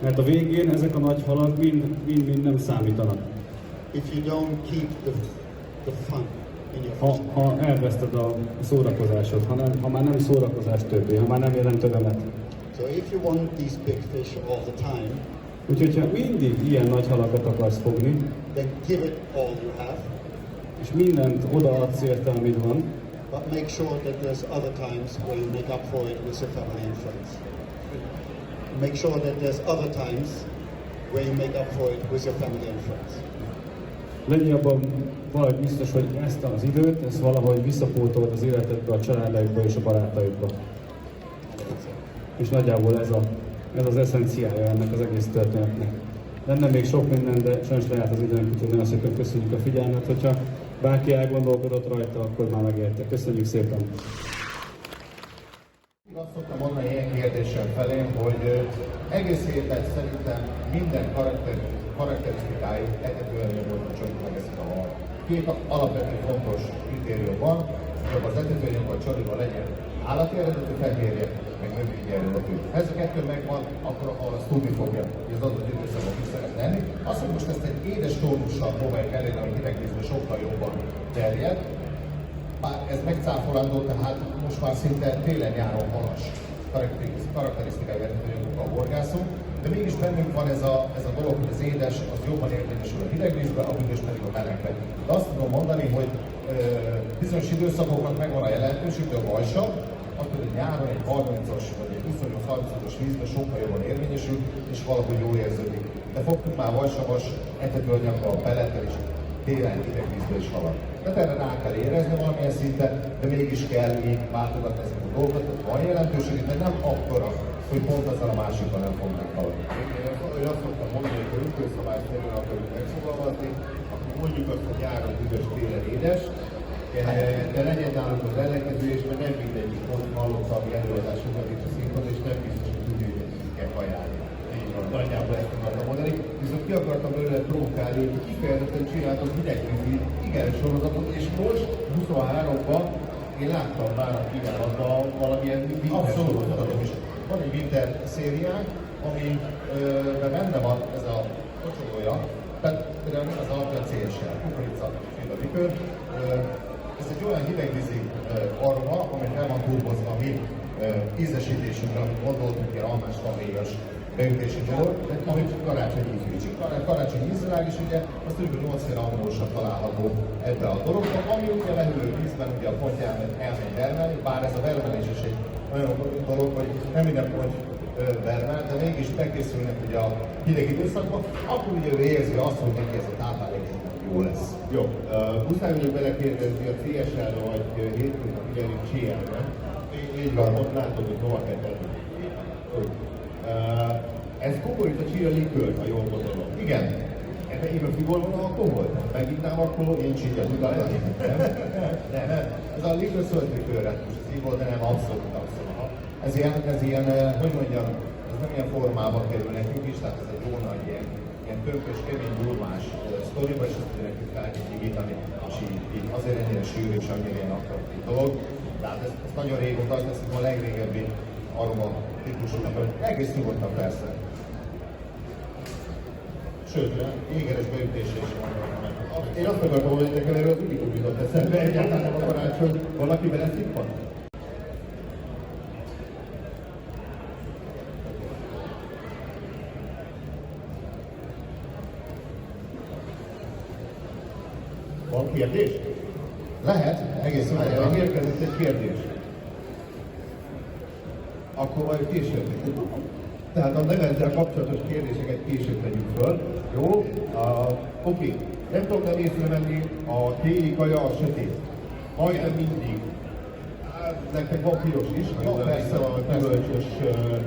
Mert a végén ezek a nagy halak mind nem számítanak. If you don't keep the fun in your fishing. Ha elveszted a szórakozásod, ha már nem szórakozás többé, ha már nem jelent örömet. So if you want these big fish all the time, úgyhogy ha mindig ilyen nagy halakat akarsz fogni, then give it all you have. És mindent odaadsz érte, amit van. But make sure that there's other times where you make up for it with your family and friends. Make sure that there's other times where you make up for it with your family and friends. Legyen abban valahogy biztos, hogy ezt az időt, ezt valahogy visszapótold az életedbe, a családodba és a barátaidba. És nagyjából ez az eszenciája ennek az egész történetnek. Lenne még sok minden, de sajnos lejárt az időnk, úgyhogy nagyon szépen köszönjük a figyelmet. Hogyha bárki elgondolkodott rajta, akkor már megérte. Köszönjük szépen! Azt szoktam mondani ilyen kérdésem felém, hogy egész évben szerintem minden karakterisztikáit etetően nyomorítani megeszik a hal. Két alapvető fontos kritérium van, hogy az etetőanyag a csaliba legyen állati eredetű fehérje, meg növényi eredetű. Ha ez a kettő megvan, akkor a hal azt tudni fogja, hogy az adott időszakban ki szeret lenni. Azt, hogy most ezt egy édes tónussal próbáljuk elérni, ami hidegvízben sokkal jobban terjed, bár ez megcáfolandó, tehát most már szinte télen-nyáron halas karakterisztikai eredetűanyagokkal horgászunk, de mégis bennünk van ez a dolog, hogy az édes az jobban érvényesül a hidegvízben, a büdös pedig a melegben. De azt tudom mondani, hogy bizonyos időszakoknak megvan a jelentőség, de a vajsa, akkor egy nyáron egy 30-as vagy egy 28-30-as vízben sokkal jobban érvényesül, és valahogy jól érződik. De fogtuk már vajsavas etetőanyaggal, pelettel is télen hidegvízbe is halad. Tehát erre rá kell érezni valamilyen szinten, de mégis kell így váltogatni ezeket a dolgokat, tehát van jelentőség, de nem akkora, hogy pont azzal a másikkal nem fog meghaladni. Én azt szoktam mondani, hogy a rögtönszabályszerűen akarjuk megfogalmazni, akkor mondjuk azt, hogy nyáron büdös, télen édes, de legyen nálunk az ellenkező, és mert nem mindegyik pont hallottam előadásokat itt a színpadon, és nem biztos, hogy tudjuk, hogy kell ajánlani. Nagyjából ezt akartam mondani, viszont ki akartam belőle provokálni, hogy kifejezetten csináltam hidegvízi igen sorozatot, és most 23-ban én láttam már a kínálatban valamilyen winter sorozatot is. Van egy winter szériánk, amiben benne van ez a kocsolója, tehát például az alapja CSL, kukorica, likőr. Ez egy olyan hidegvízi aroma, amit el van turbozva a mi ízesítésünkre, amit gondoltunk, ilyen almás famélyos beütési dolog, amit karácsonyi ízűzik. Karácsonyi ízvilág is ugye, az kb. 8-szer angolosan található ebbe a dologba, ami ugye lehűlő vízben ugye a pontján elmegy vermelni, bár ez a vermelés is egy olyan dolog, hogy nem minden pont vermel, de mégis megkészülnek ugye a hideg időszakban, akkor ugye ő érzi azt, hogy neki ez a táplálék jó lesz. Jó, muszáj vagyok belekérdezni a CSL-re, vagy hétfőn a figyelni CL-re. Így van, ott látod, hogy hova kell tenni. Ez kukorica chia likőr, ha jól gondolom. Igen. Ebben éppen figol van alkohol? Meginnám akkor Nincs így a tudatlan. nem. Ez a likőr szölt likőret most szívol, de nem abszolút. Ez ilyen, hogy mondjam, ez nem ilyen formában kerül nekünk is, tehát ez egy jó nagy ilyen tönkös, kemény, durvás sztoriba, és ezt nekünk fel kell higítani, és így azért ennyire sűrű és annyira ilyen attraktív dolog. Tehát ez nagyon régóta, ez a legrégebbi aroma típusúnak, hogy egész nyugodtan persze. Sőt, égeres beütése is van. Én azt akartam, hogy nekem erről az unikum jutott eszembe, egyáltalán nem a karácsony, valakiben ezt itt van? Van kérdés? Lehet, egész lehet. Érkezett egy kérdés. Akkor majd később. Tehát a nevezzel kapcsolatos kérdéseket később tegyük föl. Jó? Oké. Nem tudom nem észrevenni, a téli kaja a sötét. Majdnem mindig. Hát nektek van piros is, persze van gyümölcsös.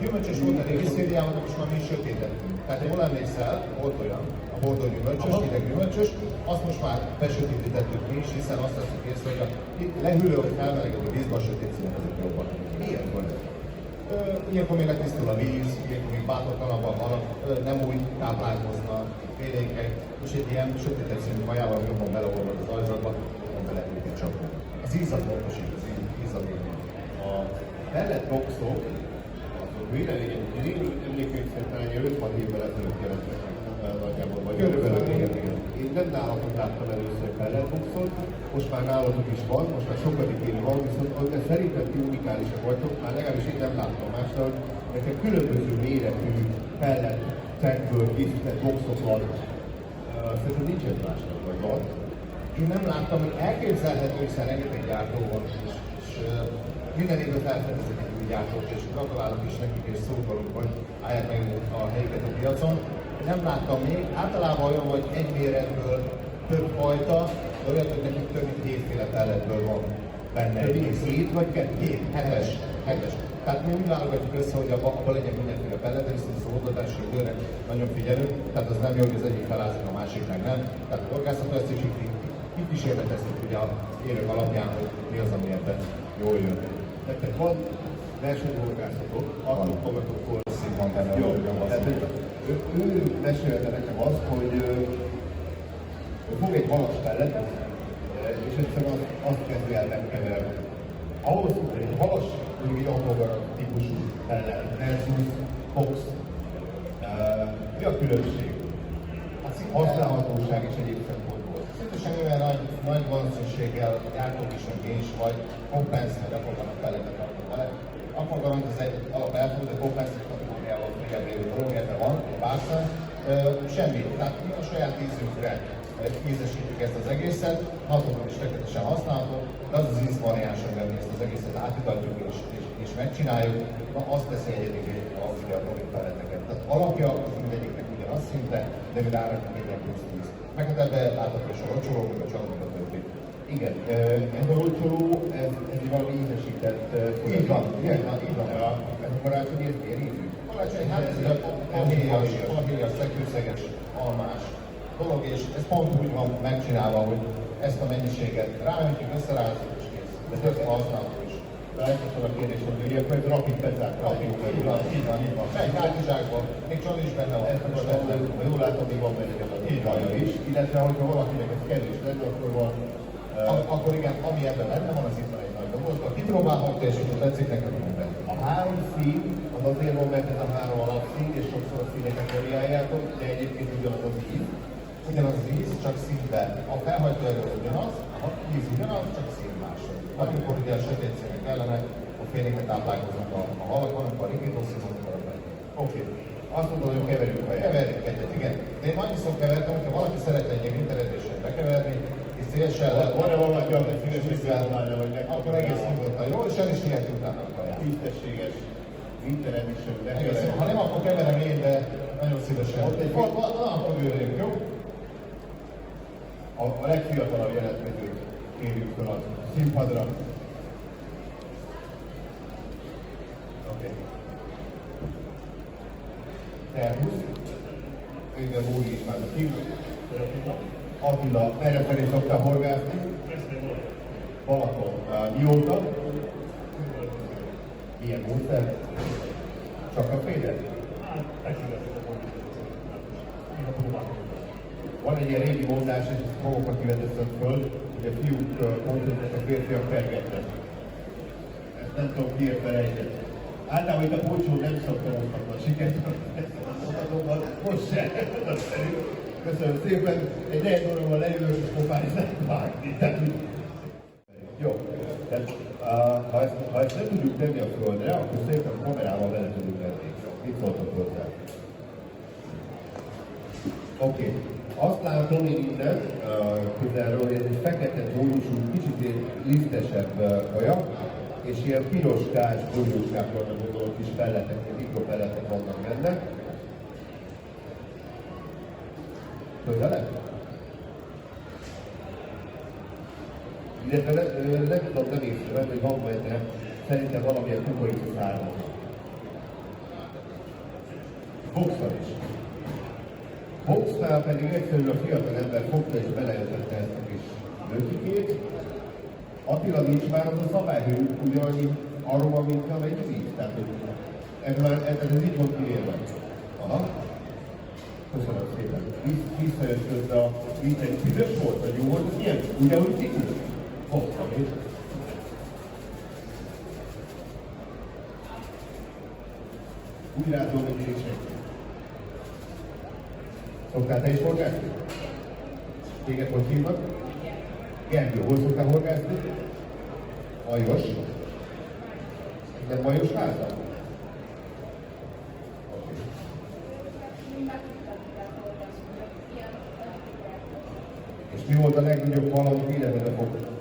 Gyümölcsös volt a régi szériában, de most már mi is sötétettünk. Tehát jól emlékszel, volt olyan, a bordó gyümölcsös, hideg gyümölcsös, azt most már besötétítettük mi is, hiszen azt veszük észre, hogy a lehűlő vagy felmelegedő vízben a sötét színek azok jobban. Miért van ez? Ilyenkor még letisztul a víz, ilyenkor még bátortalanabban halak, nem úgy táplálkoznak, félénkek, és egy ilyen sötétebb színű hajával jobban beleolvad az ajzatba, jobban bele őket csapunk. Az ízat módosít, az ízadékban. A mellett boxok, azok véleményen, hogy én emlékeim szerint talán 5-6 évvel ezelőtt jelentek nagyjából, vagy körülbelül igen. Én nem nálatok láttam először pelletboxot, most már nálatok is van, most már sokadik évi van, viszont de szerintem ti unikálisak vagytok, már legalábbis én nem láttam mással, nekem különböző méretű pellet, tankből készített boxok van. Szerintem nincs ez másnak, vagy van. Én nem láttam, hogy elképzelhető, hiszen rengeteg gyártó van, és minden évben felfedezik egy új gyártót, és gratulálok is nekik, és szurkolunk, hogy állják meg a helyüket a piacon. Nem láttam még, általában olyan, hogy egy méretből több fajta, de olyan, hogy nekik több mint 7 féle pelletből van benne. 7 vagy 2? 7-es. Tehát mi úgy válogatjuk össze, hogy abban legyen mindenféle pellet, de viszont az oldatási időre nagyon figyelünk, tehát az nem jó, hogy az egyik felázik, a másik meg nem. Tehát a horgászat ezt is kísérleteztük ugye a érők alapján, hogy mi az, ami ebben jól jön. Nektek van versenyhorgászatok, akkor fogadtok forraszín van benne. Jó, ő mesélte nekem azt, hogy fog egy halas pelletet, és egyszerűen azt kezdi el megkeverni. Ahhoz, hogy egy halas, mondjuk egy autogarat típusú pellet, versus box. Mi a különbség? Használhatóság és egyéb szempontból. Szintesen mivel nagy valószínűséggel gyártók is, meg én is vagy, kompensz, vagy akkorganak pelletet raknak bele. Akkorgarant az egy alap elfogad, de kompensz kategóriával frigyebb lévő dolog, ebben van, egy bárszám. Semmi. Tehát mi a saját ízünkre ízesítjük ezt az egészet, hatokon is tökéletesen használható, de az az ízvariáns, amivel mi ezt az egészet átitatjuk és megcsináljuk, na azt teszi egyedivé a pelleteket. Tehát alapja az mindegyiknek ugyanaz szinte, de mi rárakjuk egy plusz víz. Meg hát ebben látható is a locsoló, meg a csalók a többi. Igen, ez a locsoló, ez valami ízesített. Így van. Ez a karácsony érízű. Karácsony, hát ez a héjas, szekőszeges, almás dolog, és ez pont úgy van megcsinálva, hogy ezt a mennyiséget ráöntjük, összerázzuk és kész. De több használható is. Rájtottam a kérdés, hogy ilyenkor ez rapid pezzák. Így van. Egy hátizsákban, még Csani is benne van. Ezt most ha jól látom, még van benne így van is. Illetve, hogyha valakinek ez kevés lenne, akkor van. Akkor igen, ami ebben benne van, az itt van egy nagy doboz. Ha kipróbálhatja, és hogyha tetszik neked, minden. A 3 szín, az azért van, mert ez a 3 alapszín, és sokszor a színeket variáljátok, de egyébként ugyanaz az íz. Ugyanaz az íz, csak színben. A felhajtóerő ugyanaz, a íz ugyanaz, csak szín másod. Amikor ugye a sötét színek ellene, a félénknek táplálkoznak a halak, van, amikor a rigidós szín, amikor a meg. Oké. Azt mondod, hogy keverjük a keverjük egyet, igen. De én annyiszor kevertem, hogyha valaki szeretne egy ilyen internetesen bekeverni, és szélesen van-e valaki, aki színes vállalja, vagy meg, akkor egész nyugodtan jó, és el is hiheti utána a kaját. Tisztességes internetesen bekeverni. Ha nem, akkor keverem én, de nagyon szívesen. Ott egy akkor őrjük, jó? A legfiatalabb jelentkezőt kérjük fel a színpadra. Oké. Szervusz. Igen, úgy is már a kívül. Attila, erre felé szoktál horgászni? Balaton. Mióta? Milyen módszer? Csak a fédet? Van egy ilyen régi mondás, és ezt magukat kiveteszem föl, hogy a fiúk mondják, a férfiak pergetnek. Ezt nem tudom kiért felejteni. Általában itt a Pontyshow nem szokta mutatni a sikert, most se. Köszönöm szépen, egy negyed órával leülős és pofán is nem vágni. Jó, tehát, ha ezt nem tudjuk tenni a földre, akkor szépen a kamerával bele tudjuk tenni. Mit szóltok hozzá? Oké. Azt látom én innen közelről, hogy ez egy fekete tónusú, kicsit lisztesebb kaja, és ilyen piroskás, bogyóskák vannak, gondolok kis pelletek, mikropelletek vannak benne. Közelebb? Illetve nem tudom nem észrevenni, hogy van benne szerintem valamilyen kukorica származat. Boxnál is. Boxnál pedig egyszerűen a fiatal ember fogta és belejelentette ezt a kis lökikét. Attila nincs már az a szabály, hogy ugyanannyi aroma, mint amelyik víz. Tehát ez így volt kiérve. Aha. Köszönöm szépen. Visszajött közben a víz, egy büdös volt, vagy jó volt, ilyen, ugyanúgy kikült. Fogtam én. Úgy rázol, hogy én senki. Szoktál te is horgászni? Téged hogy hívnak? Gergő, hol szoktál horgászni? Majos. Minden majos házban? És mi volt a legnagyobb hal, amit életedbe fogtad?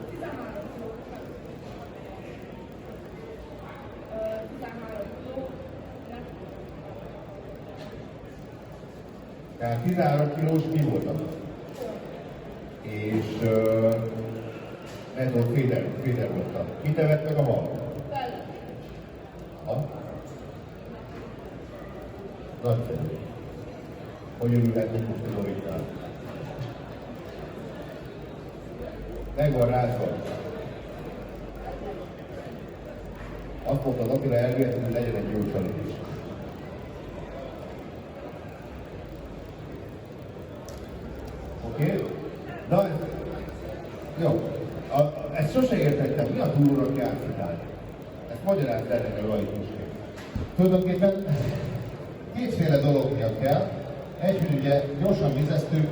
Tehát 13 kilós mi voltak? És ez volt Féder voltak. Ki tevett meg a hal? Ha? Nagyszerű. Hogy örülhetünk most a Dovitnál? Meg van rázva. Azt mondta az Attila elvéletlenül, hogy legyen egy jó csalit is. Oké? Na, jó. Ezt sose értettem. Mi a túlóra játszitál? Ezt magyarázd el nekem laikusként. Tulajdonképpen kétféle dolog miatt kell. Egy, hogy ugye gyorsan vizeztük,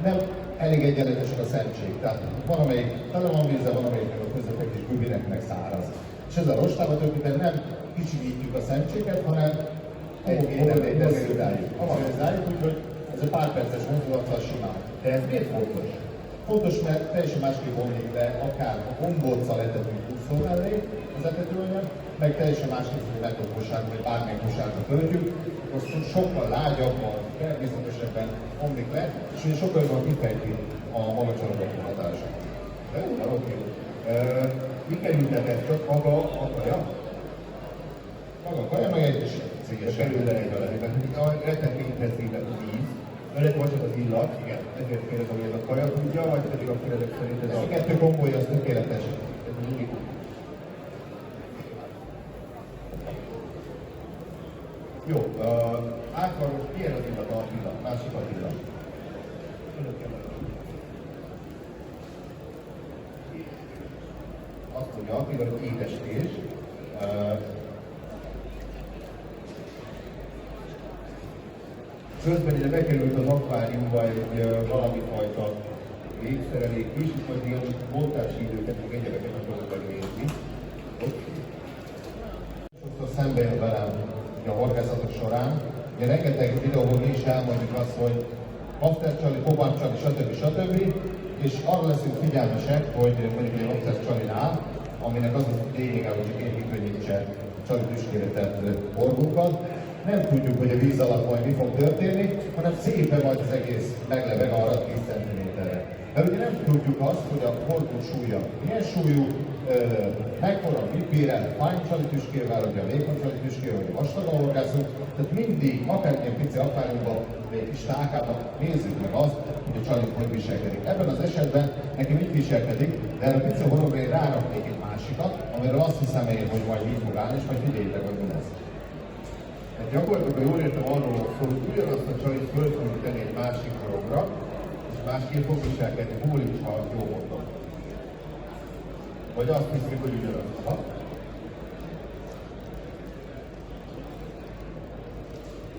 nem elég egyenletes a szentség. Tehát van, amelyik tele van vízzel, van, amelyik a közepek és bűvinek meg száraz. És ez a rostában tulajdonképpen nem kicsinyítjük a szentséget, hanem homogénizáljuk, úgyhogy ez egy pár perces mozdulattal simán. De ez miért fontos? Fontos, mert teljesen másképp omlik be, akár a gombóccal etetünk 20 mellé az etetőanyag, meg teljesen másképp, hogy metodkosárba, vagy bármilyen kosárba töltjük, az sokkal lágyabban, természetesebben omlik le, és ugye sokkal jobban kifejti a magacsalagató hatását. Oké. Mi került ez csak maga a kaja? Maga a kaja, meg egy kis céges előre egy vele, mert rettentő intenzíven a víz, veled vagy az illat, igen, ezért kérdezem, hogy ez a kaja tudja, vagy pedig a kérdezek szerint ez a kettő kombója, az tökéletes. Ez az unikum. Jó, átvan most milyen az illat, a illat, másik az illat. Azt mondja, Attila, hogy édeskés. Közben ide bekerült az akváriumba egy valami fajta légszerelék is, és majd ilyen montási időket, meg egyebeket akarok majd nézni. Sokszor szembe jön velem a horgászatok során. Ugye rengeteg videóban mi is elmondjuk azt, hogy aftercsali, pobárcsali, stb. És arra leszünk figyelmesek, hogy mondjuk egy aftercsalinál, aminek az a lényege, hogy én kikönnyítse csali tüskére tett horgunkat, nem tudjuk, hogy a víz alatt majd mi fog történni, hanem szépen majd az egész meglebeg arra 10 cm-re. Mert ugye nem tudjuk azt, hogy a horgó súlya milyen súlyú, mekkora vipére, fány csalitüskével, vagy a vékony csalitüskével, vagy a vastagon horgászunk. Tehát mindig, akár ilyen pici akváriumban, vagy egy kis tálkában nézzük meg azt, hogy a csalit hogy viselkedik. Ebben az esetben nekem így viselkedik, de erre a pici horogra én ráraknék egy másikat, amiről azt hiszem én, hogy majd így fog állni, és majd figyeljétek, hogy mi lesz. Tehát gyakorlatilag, ha jól értem, arról szól, hogy ugyanazt a csalit föl fogjuk tenni egy másik horogra, és másképp fog viselkedni, húlik, ha jól mondom. Vagy azt hiszik, hogy ugyanaz.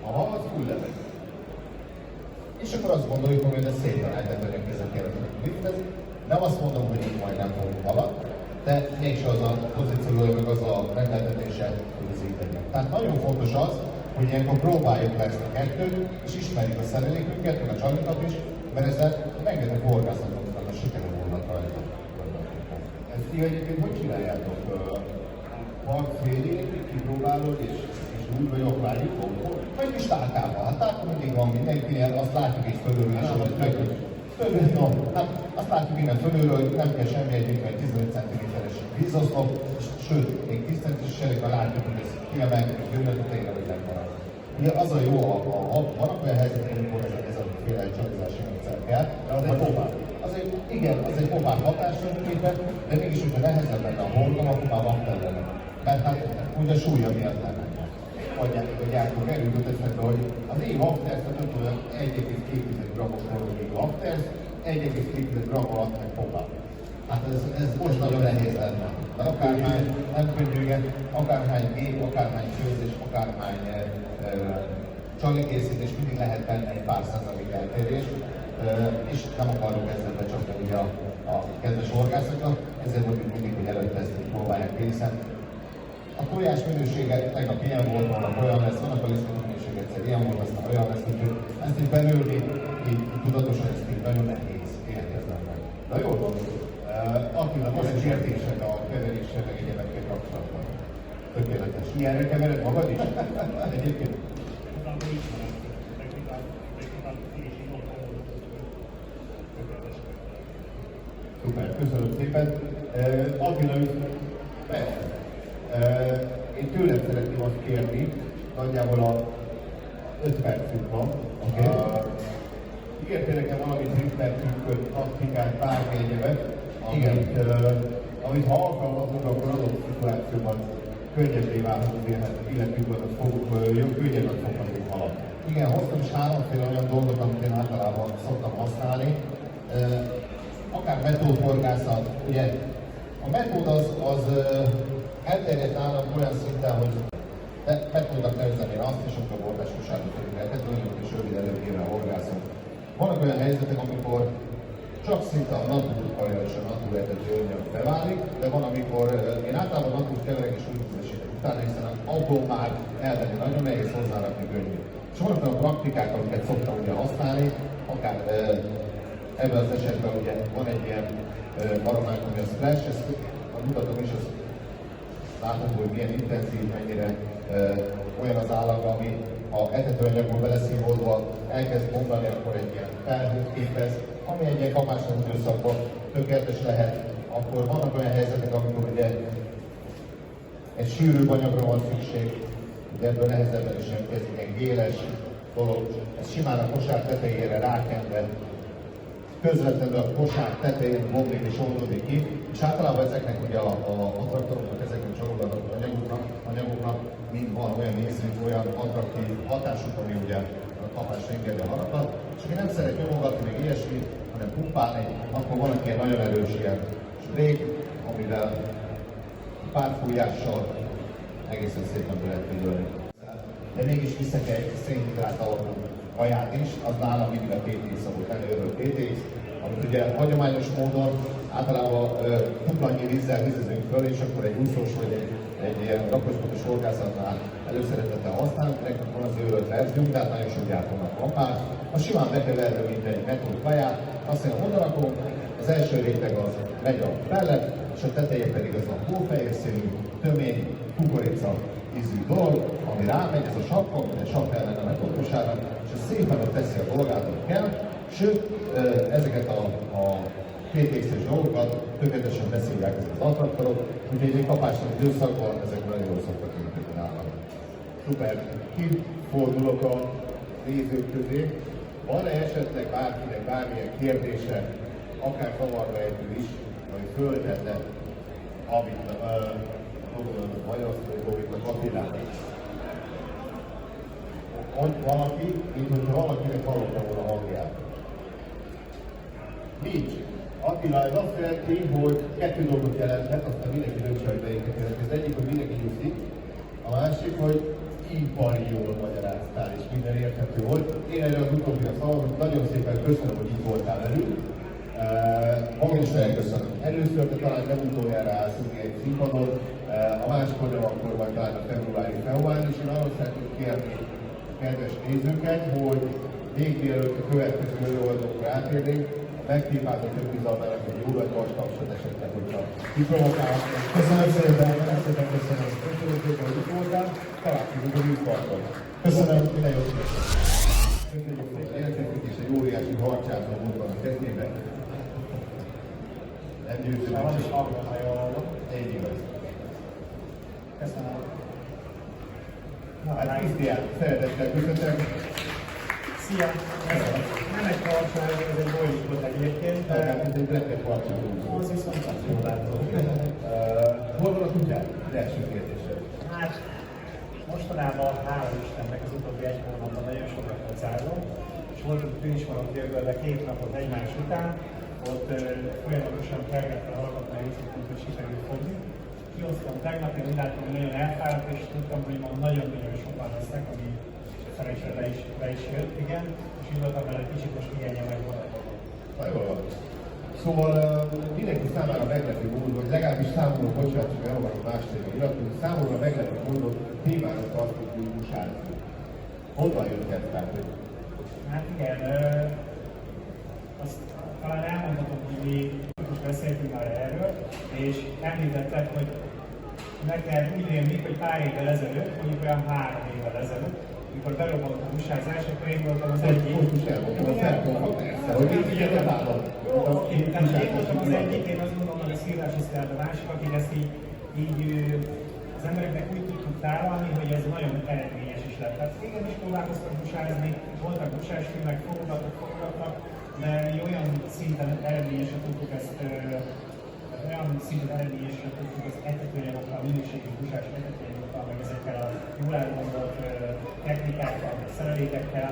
Aha, az full leveg. És akkor azt gondoljuk, hogy ez szépen eltetően kezetére létezik. Nem azt mondom, hogy így majd nem fogunk haladni, de mégse az a pozíciója, meg az a rendeltetése, hogy ez így legyen. Tehát nagyon fontos az, hogy ilyenkor próbáljuk le ezt a kettőt, és ismerjük a szerelékünket, meg a csalinkat is, mert ezzel rengeteg horgászatot a sikerül volna rajta. Ezt ti egyébként hogy csináljátok? Part félét kipróbálod, és úgy vagy akváriumból? Vagy kis tálkában? Hát tálka mindig van mindenkinél, azt látjuk így fölül is, hogy No, hát azt látjuk innen fölülről, hogy nem kell semmi egyébként 15 cm-es vízoszlop, sőt, még 10 cm-es látjuk, hogy ez kiemelkedik, hogy jönnek tényleg, hogy megmarad. Ugye az a jó, vannak olyan helyzetek, amikor ez a féle csalizási rendszer kell, de az egy popát. Igen, az egy popát hatásfőképpen, de mégis, hogyha nehezebb lenne a horgom, akkor már vaktel lenne. Mert hát ugye súlya miatt lenne. Mondják, hogy a gyártók erőt eszembe, hogy az én vaktersz, tehát olyan 1,2 g-os horgomig vaktersz, 1,2 g alatt meg popát. Hát ez most nagyon nehéz lenne. Mert akárhány, nem könnyű, igen, akárhány gép, akárhány főzés, akárhány csalikészítés, mindig lehet benne egy pár százalék eltérés, és nem akarunk ezzel becsapni ugye a kedves horgászoknak, ezért mondjuk mindig, hogy előtte ezt próbálják ki, hiszen a tojás minősége tegnap ilyen volt, holnap olyan lesz, vannak a lisztek minőség egyszer ilyen volt, aztán olyan lesz, úgyhogy ezt így belülni, így tudatosan, ezt így nagyon nehéz, ilyen kezdemben. Na jól van, Attila, van egy értésed a keveréssel, meg egyébként kapcsolatban. Tökéletes. Ilyenre kevered magad is? Egyébként? Szuper, köszönöm szépen. Attila, persze. Én tőled szeretném azt kérni, nagyjából a 5 percünk van. Ígértél nekem valamit ritmertünköt, taktikát, bármi egyebet, amit ha alkalmazunk, akkor adott szituációban könnyebbé válhat az életünket, könnyebben foghatunk haladni. Igen, hoztam is 3-féle olyan dolgot, amit én általában szoktam használni. Akár metódhorgászat, ugye a metód az elterjedt nálam olyan szinten, hogy metódnak nevezem én azt, és akkor bordásosságot tudjuk elkezdeni, és rövid előkével horgászom. Vannak olyan helyzetek, amikor csak szinte a natúr és a natúr eredeti önnyag beválik, de van, amikor én általában natúr keverek és úgy tudásítok utána, hiszen abból már elvenni nagyon nehéz, hozzárakni könnyű. És vannak olyan praktikák, amiket szoktam ugye használni, akár ebben az esetben ugye van egy ilyen barománk, ami a splash, ezt mutatom is, azt látható, hogy milyen intenzív, mennyire olyan az állag, ami ha etetőanyagból beleszívódva elkezd mondani, akkor egy ilyen felhőt képez, ami egy ilyen kapásnak időszakban tökéletes lehet. Akkor vannak olyan helyzetek, amikor ugye egy sűrűbb anyagra van szükség, de ebből nehezebben is jelentkezik egy géles dolog. Ez simán a kosár tetejére rákenve, közvetlenül a kosár tetején bomlik és oldódik ki, és általában ezeknek ugye a traktoroknak, ezeknek csalogató anyagoknak mind van olyan ízű, olyan attraktív hatásuk, ami ugye a kapásra engedi a halakat, és aki nem szeret nyomogatni, még ilyesmi, hanem pumpálni, akkor van egy ilyen nagyon erős ilyen spray, amivel párfújással egészen szépen be lehet küldölni. De mégis viszek egy szénhidrát alapú kaját is, az nálam mindig a PTX szokott előről PTX, amit ugye hagyományos módon általában duplanyi vízzel vízezünk föl, és akkor egy úszós vagy egy ilyen rakospotos horgászatnál előszeretettel használunk, nekünk van az őrölt verziónk, de hát nagyon sok gyártónak van már. A simán bekeverve, mint egy metód kaját, azt mondja, oda rakom, az első réteg az megy a pellet, és a teteje pedig az a hófehér színű, tömény, kukorica ízű dolog, ami rámegy, ez a sapka, mint egy sapka ellen a metódkosára, és ez szépen ott teszi a dolgát, amit kell, sőt, ezeket a PTX-es dolgokat tökéletesen beszívják ezek az attraktorok, úgyhogy egy kapásnak időszakban ezek nagyon jól szoktak működni nálam. Szuper! Kifordulok a nézők közé. Van-e esetleg bárkinek bármilyen kérdése, akár zavarba ejtő is, vagy föltette, amit Dovitnak Attilának? Valaki, mint hogyha valakinek hallotta volna hangját. Nincs. Attila, ez azt jelenti, hogy 2 dolgot jelenthet, aztán mindenki döntse, hogy melyiket jelenti. Az egyik, hogy mindenki nyugszik, a másik, hogy ipari jól magyaráztál, és minden érthető volt. Én erre az utóbbira szavazom, nagyon szépen köszönöm, hogy itt voltál velünk. Én is elköszönöm. Először, de talán nem utoljára állsz egy színpadon, a máskor nem, akkor majd talán a februári felválni, és én arra szeretném kérni a kedves nézőket, hogy még mielőtt a következő előadókra átérnénk, megpipáltak több bizalmának egy jó nagy vastapsot esetleg, hogyha kiprovokálhatnak. Köszönöm szépen, köszönöm. Köszönöm szépen, hogy itt voltál, találkozunk a műparton. Köszönöm, minden jót. Köszönjük szépen, érkeztünk, és egy óriási harcsázó módban a kezdés. Nem győző. Van is hallgat, ha jól hallom. Egy igaz. Köszönöm. Hát Krisztián, szeretettel köszöntöm. Szia! Nem egy karp, ez egy pollitos egyébként, de Ez egy brettet karcsú. az viszont azt jól látom. Hol van a kutyád? Az első kérdésem. Hát, mostanában, hála Istennek, az utóbbi egy hónapban nagyon sokat kocázom, és volt a tűnismarok de 2 napot egymás után, ott folyamatosan kergetve hallgatni, hogy sikerült fogni. Kihoztam tegnap, én úgy láttam, hogy nagyon elfáradt, és tudtam, hogy ma nagyon-nagyon sokan lesznek, ami szerencsére be is jött, igen, és így voltam vele kicsit most igénye meg volna. Na jól van. Szóval mindenki számára meglepő módon, vagy legalábbis számomra, bocsánat, csak elolvasom más témát iratunk, számomra meglepő módon témára tartott, hogy musázni. Honnan jött ez? Hát igen, azt talán elmondhatom, hogy mi most beszéltünk már erről, és említettek, hogy neked úgy rémlik, hogy pár évvel ezelőtt, mondjuk olyan 3 évvel ezelőtt, mikor berobbant a muságzás, akkor én voltam az egyik. Most is elmondtam a felkonfa, persze, hogy így nem állom. Jó, oké, tehát én voltam az egyik, én azt gondolom, hogy a szívás osztályát a másik, akik ezt így az embereknek úgy tudtuk tálalni, hogy ez nagyon eredményes is lett. Tehát régen is próbálkoztak musázni, voltak musásfilmek, fogogattak, de mi olyan szinten eredményesen tudtuk ezt, az etetőanyagokkal, a minőségi musás etetőanyagokkal, meg ezekkel a jól elgondolt technikákkal, szerelékekkel,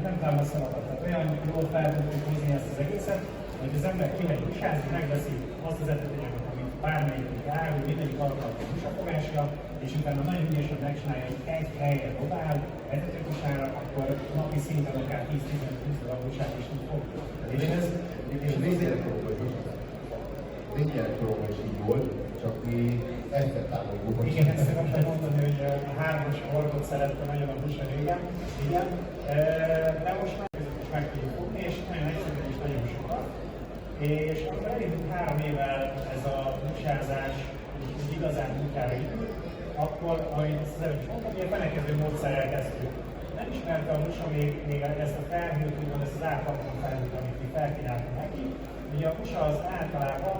nem támaszolhatott. Tehát olyan jól fel tudtuk hozni ezt az egészet, hogy az ember kimegy musázni, megveszi azt az etetőanyagot, amit bármelyik árul, mindegyik alkalmat a musafogásra, és utána nagyon ügyesen megcsinálja, hogy egy helyre dobál, etetőkusára, akkor napi szinten akár 10-15 darab musát is tud fogni. És ez végigjelektorban is így volt, csak mi ezt támogatjuk. Igen, ezt szeretném mondani, hogy a 3-as hordot szerettem nagyon a musa régen, igen, de most már között is meg tudjuk fogni, és nagyon egyszerűen is nagyon sokat. És amikor elindult 3 évvel ez a musázás, úgy igazán munkára indult, akkor, ahogy ezt az előbb is mondtam, ilyen fenekező módszerrel kezdtük. Nem ismerte a musa még ezt a felhőt, úgymond ezt az átlagon felhőt, amit mi felkínáltunk neki. Ugye a musa az általában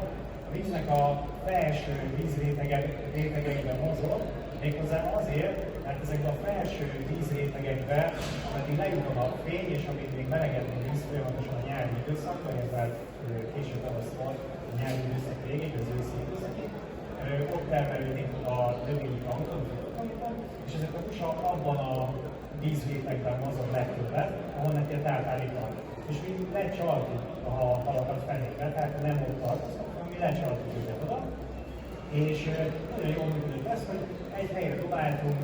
a víznek a felső vízrétegeiben mozog, méghozzá azért, mert ezekben a felső vízrétegekben, ameddig lejut a napfény, és amíg még melegedni a víz folyamatosan a nyári időszakban, illetve később tavasztól a nyári időszak végig, az őszi időszakig, ott termelődik a növényi plankton, és ezek a musa abban a vízrétegben mozog legtöbbet, ahol neki a tápláléka. És mi lecsaltuk a halakat fenébe, tehát nem ott tartoznak, hanem mi lecsaltuk őket oda. És nagyon jól működött ez, hogy egy helyre dobáltunk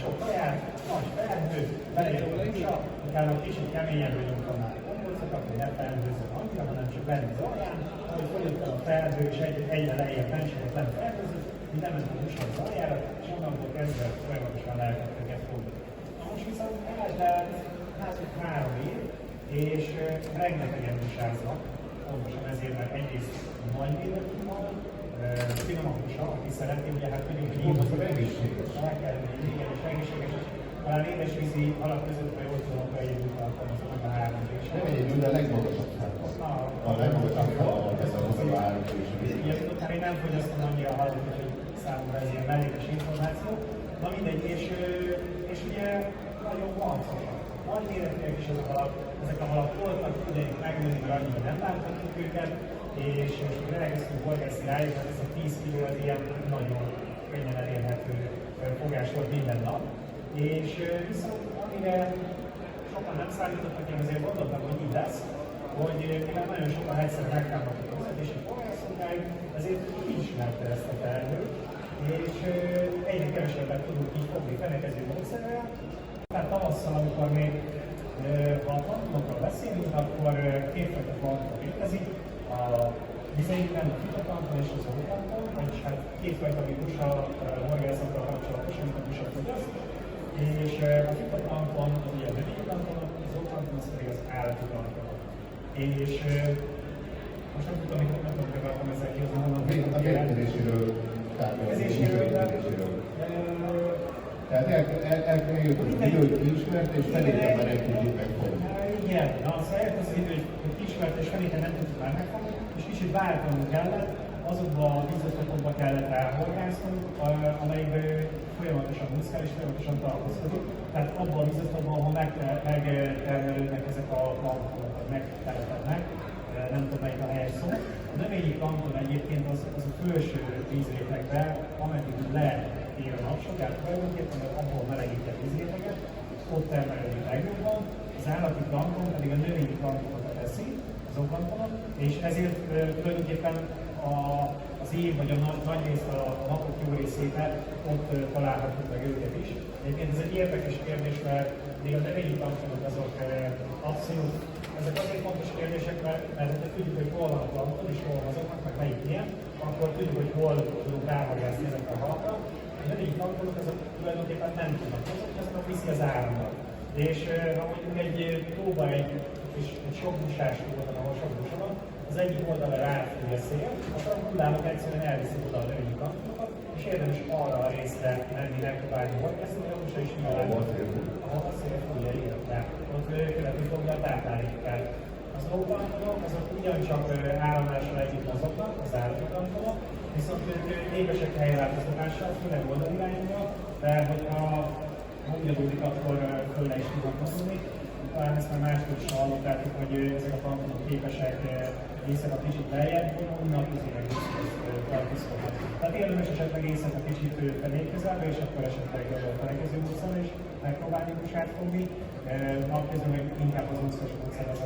sok kaját, nagy felhő, belejött a musa, utána kicsit keményebbre nyomtam már a gombócokat, hogy ne felhőzzön annyira, hanem csak lenni az alján, ahogy fogyott el a felhő, és egyre lejjebb mencseket nem felhőzött, mi nem ment a musa az aljára, és onnantól kezdve folyamatosan lehetett őket fogni. Most viszont eltelt 3 év, és rengetegen musáznak, pontosan ezért, mert egyrészt nagy méretű van, finom a musa, aki szereti, ugye hát tudjuk, hogy így az egészséges. El kell, hogy igen, és egészséges. Talán édesvízi halak között, vagy ott van, hogy egyébként alkalmazom a 3 éves. Nem egyébként, de a legmagasabb számban. A legmagasabb számban ez a 3 éves. Hát én nem fogyasztom annyira a halat, hogy számomra ez ilyen mellékes információ. Na mindegy, és ugye nagyon vancosak. Nagy méretűek is ezek a halak voltak, tudják megnőni, mert annyira nem láthatjuk őket, és most elkezdtünk horgászni rájuk, mert ez a 10 kg az ilyen nagyon könnyen elérhető fogás volt minden nap. És viszont amire sokan nem számítottak, én azért gondoltam, hogy így lesz, hogy mivel nagyon sokan egyszer megtámadtak a vezetési fogászunkáig, ezért így ismerte ezt a termőt, és egyre kevesebbet tudunk így fogni fenekező módszerrel. Tehát tavasszal, amikor még ha a planktonokról beszélünk, akkor kétfajta plankton létezik, a vizeiben a fitaplankton és az zooplankton, vagyis hát kétfajta musa horgászattal kapcsolatos, amit a musa fogyaszt, és a fitaplankton az ugye a növényi plankton, a zooplankton az pedig az állati plankton. És most nem tudom, hogy nem akartam ezzel kihozni, honnan A mérkedéséről, tehát eljött az idő, hogy kiismert, és felétem már egy kicsit megfogni. Igen, na, szóval eljött az idő, hogy kiismert, és felétem nem tudtuk már megfogni, és kicsit kicsit váltanunk kellett, azokba a vízösszakokba kellett ráhorgásznunk, amelyikben folyamatosan muszkál és folyamatosan tartózkodik. Tehát abban a vízösszakban, ahol megtermelődnek ezek a planktonok, vagy megtelepednek, nem tudom melyik a helyes szó. A növényi plankton egyébként az a felső vízrétegben, ameddig leér a napsugár, tulajdonképpen abból melegíti a vízréteget, ott termelődik legjobban, az állati plankton pedig a növényi planktonokat teszi, az zooplanktonok, és ezért tulajdonképpen az év vagy a nagy részt a napok jó részében ott találhatunk meg őket is. Egyébként ez egy érdekes kérdés, mert még a növényi planktonok azok abszolút, ezek azért fontos kérdések, mert ha tudjuk, hogy hol van a plankton és hol azoknak, meg melyik ilyen, akkor tudjuk, hogy hol tudunk ráhagászni ezekre a halakra. A növényi planktonok azok tulajdonképpen nem tudnak mozogni, azokat viszi az áramnak. És ha mondjuk egy tóba egy sok busás tóban, ahol sok busa van, az egyik oldalra ráfúj a szél, akkor a hullámok egyszerűen elviszik oda a növényi planktonokat, és érdemes arra a részre menni megpróbálni horgászni, hogy a busa is nyilván ahol a szél fújja életre. Ott követni fogja a táplálékát. Az zooplanktonok azok ugyancsak áramlással együtt mozognak, az állati planktonok, viszont ők égesek helyváltoztatással, főleg oldalirányúak, de hogyha úgy adódik, akkor fölle is tudnak mozogni. Talán ezt már máskor is hallottátok, hogy ezek a planktonok képesek éjszaka kicsit lejjebb vonulni, napközileg tartózkodnak. Tehát érdemes esetleg éjszaka kicsit felé közelbe, és akkor esetleg felekező módszerrel is megpróbálni busát fogni. Napközben meg inkább az úszós módszer az,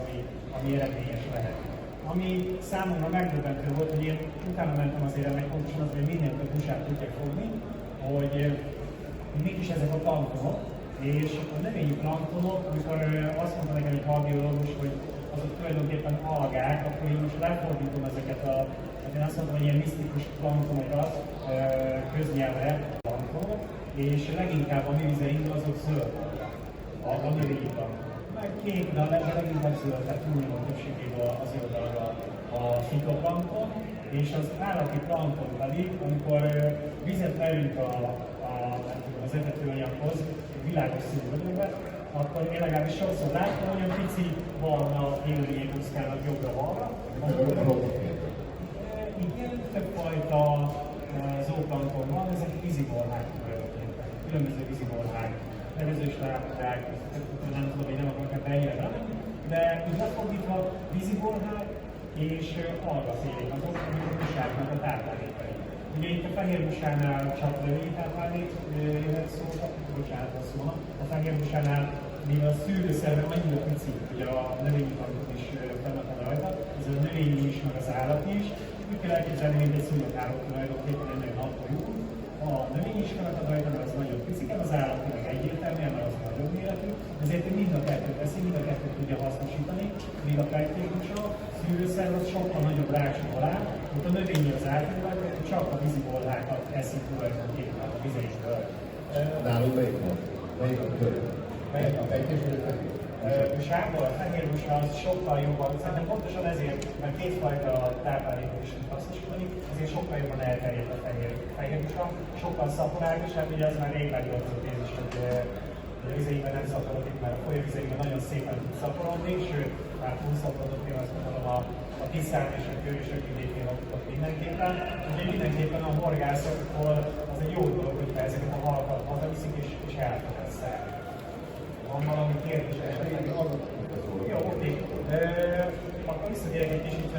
ami eredményes lehet. Ami számomra megdöbbentő volt, hogy én utána mentem azért ennek pontosan az, hogy minél több busát tudjak fogni, hogy mik is ezek a planktonok, és a növényi planktonok, amikor azt mondta nekem egy halbiológus, hogy azok tulajdonképpen algák, akkor én most lefordítom ezeket hát én azt mondtam, hogy ilyen misztikus planktonokat köznyelvre planktonok, és leginkább a mi vizeinkben azok zöld a növényi plankton. Meg kék, de leginkább zöld, tehát túlnyomó többségében az zöld a fitoplankton, és az állati plankton pedig, amikor vizet leünk az etetőanyaghoz, világos színű vödörbe, akkor én legalábbis sokszor láttam, hogy olyan pici barna élőlények úszkálnak jobbra-balra. Igen, többfajta zooplankton van, ezek víziborhák tulajdonképpen. Különböző víziborhák, nevezős rákták, nem tudom, hogy nem akarok ebbe ennyire bemenni, de így lefordítva víziborhák és algafélék azok, amik a busáknak a táplálékai. Ugye itt a fehérbusánál csak növényi táplálék jöhet szó, bocsánat, a szóna. A fehérbusánál, mivel a szűrőszerve annyira pici, hogy a növényi plankton is fenn van rajta, ez a növényi is, meg az állat is. Úgy kell elképzelni, mint egy szúnyogáló tulajdonképpen ennek napoljuk. A növényi is fenn van rajta, mert az nagyon picike, az állat meg egyértelműen, mert az nagyobb méretű. Ezért mind a kettőt veszi, mind a kettőt tudja hasznosítani, míg a pektékusa, szűrőszerv az sokkal nagyobb rácsú alá, mint a növényi az átvilág, hogy csak a vízibolhákat eszik tulajdonképpen a vizeinkből. Nálunk melyik van? Melyik a körül? A pektés vagy a fehér? A sárga, a fehér busa az sokkal jobban, szerintem pontosan ezért, mert kétfajta táplálékot is tud hasznosítani, ezért sokkal jobban elterjedt a fehér busa, sokkal szaporágosabb, ugye az már rég megnyilvatott is, hogy a vizeiben nem szaporodik, mert a folyóvizeiben nagyon szépen tud szaporodni, sőt, már túlszaporodott, én azt mondom, a Tiszán és a Kőrösök vidékén ott mindenképpen. Úgyhogy mindenképpen a horgászokból az egy jó dolog, hogyha ezeket a halakat hazaviszik és elfedezzel. Van valami kérdés? Jó, oké. Akkor visszatérek egy kicsit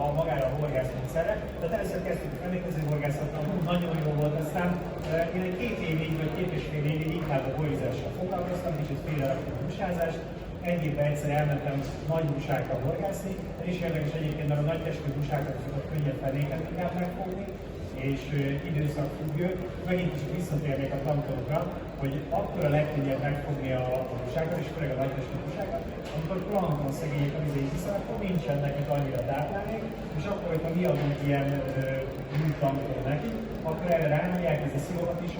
a magára a horgászmódszerre. Tehát először kezdtük a felékező horgászattal, nagyon jó volt, aztán én egy 2 évig, vagy 2,5 évig inkább a bolyzással foglalkoztam, kicsit félreraktam a busázást. Egy évben egyszer elmentem nagy busákra horgászni, és érdekes egyébként, mert a nagy testű busákat tudok könnyebb feléket inkább megfogni, és időszakfüggő. Megint is visszatérnék a planktonokra, hogy akkor a legkönnyebb megfogni a busákat, és főleg a nagy testű busákat, amikor plankton szegények a vizét, hiszen akkor nincsen nekik annyira táplálék, és akkor, hogyha mi adunk ilyen műplankton neki, akkor erre rámegyek, ez a szigogat is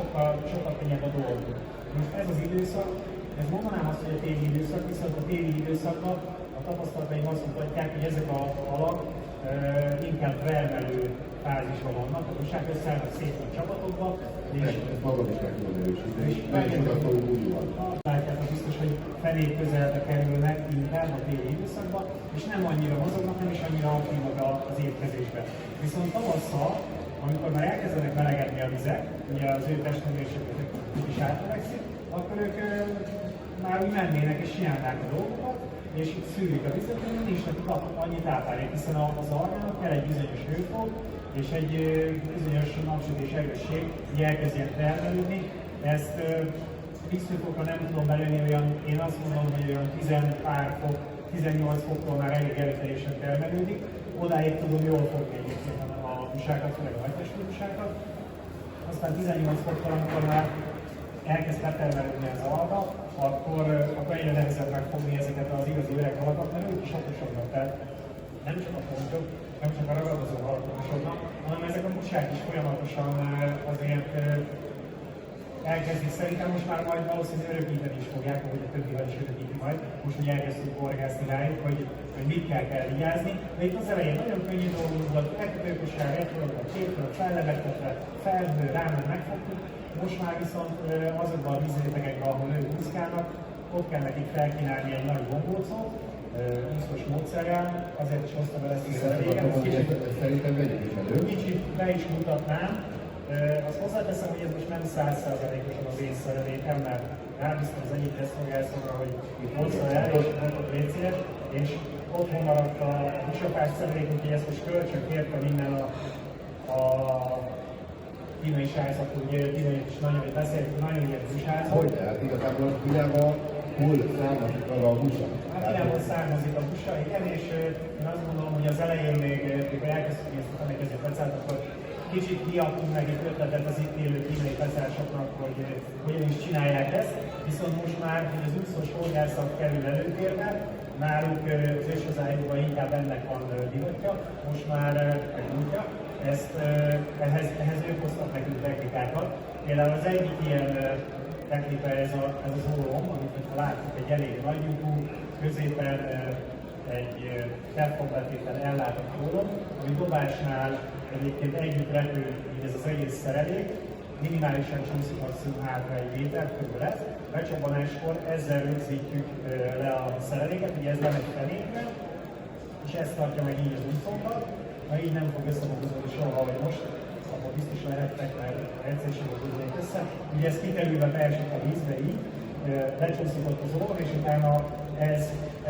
sokkal könnyebb a dolguk. Most ez az időszak, ez mondanám azt, hogy a téli időszak, viszont a téli időszakban a tapasztalataim azt mutatják, hogy ezek a halak inkább vermelő fázisban vannak, a buság összeállnak szépen csapatokba, és ez magad is meg tudod erősíteni, és mutató úgy van. Látjátok biztos, hogy felé közelbe kerülnek inkább a téli időszakban, és nem annyira mozognak, nem is annyira aktívak az étkezés Viszont tavasszal, amikor már elkezdenek melegedni a vizek, ugye az ő testhőmérsékletük is átnövekszik, akkor ők már úgy mennének és csinálnák a dolgokat, és szűrik a vizet, hogy nincs nekik annyi táplálék, hiszen az armának kell egy bizonyos hőfok, és egy bizonyos napsütés erősség, hogy elkezdjen termelődni. Ezt vízhőfokra nem tudom belőni, olyan, én azt mondom, hogy olyan 10 pár fok, 18 foktól már elég erőteljesen termelődik. Odáig tudom jól fogni egyébként a húsákat, főleg a hajtestű húsákat. Aztán 18 foktól, amikor már elkezd betermelődni az alga, akkor egyre nehezebb megfogni ezeket az igazi öreg halakat, mert ők is hatósodnak. Tehát nem csak a pontok, nem csak a ragadozó halak hatósodnak, hanem ezek a mucsák is folyamatosan azért elkezdik. Szerintem most már majd valószínűleg örökíteni is fogják, ahogy a többivel is örökíti majd. Most, hogy elkezdtünk horgászni rájuk, hogy mit kell vigyázni. De itt az elején nagyon könnyű dolgunk volt, megkötőkosár, egyfölött, kétfölött, fellebetetve, felhő, rámen megfogtuk. Most már viszont azokban a vízrétegekben, ahol ők úszkálnak, ott kell nekik felkínálni egy nagy gombócot, úszós módszerrel, azért is hoztam el ezt a szerelvéget. Szerintem vegyük is elő. Kicsit be is mutatnám. Azt hozzáteszem, hogy ez most nem 100%-osan az én szerelékem, mert rábíztam az egyik tesztfogászomra, hogy hozza el, és mondott létszél, és otthon maradt a húsapás szerelék, úgyhogy ezt most kölcsön kértem innen a kínai srácok, ugye kínai is nagyon beszéltünk, nagyon ilyen húsázok. Hogy tehát igazából Kínában hol származik arra a húsa? Hát Kínából származik a húsa, igen, és én azt gondolom, hogy az elején még, amikor elkezdtük ezt a tanékezett pecát, akkor kicsit kiadtunk meg egy ötletet az itt élő kínai pecásoknak, hogy hogyan is csinálják ezt, viszont most már, hogy az úszós horgászat kerül előtérbe, náluk az őshazájukban inkább ennek van divatja, most már megmúltja. Ehhez ők hoztak nekünk technikákat. Például az egyik ilyen technika ez az ólom, amit ha látjuk egy elég nagy lyukú, középen egy felfogbetétel ellátott ólom, ami dobásnál egyébként együtt repül így ez az egész szerelék, minimálisan csúszik maximum hátra egy méter, körül ez. Becsobbanáskor ezzel rögzítjük le a szereléket, ugye ez lemegy fenékre, és ezt tartja meg így az úszónkat. Ha így nem fog összemokozolni soha, hogy most, akkor biztos lehetnek, mert egyszerűséget húznék össze. Ugye ez kiterülve beesik a vízbe így, lecsúszott az orr, és utána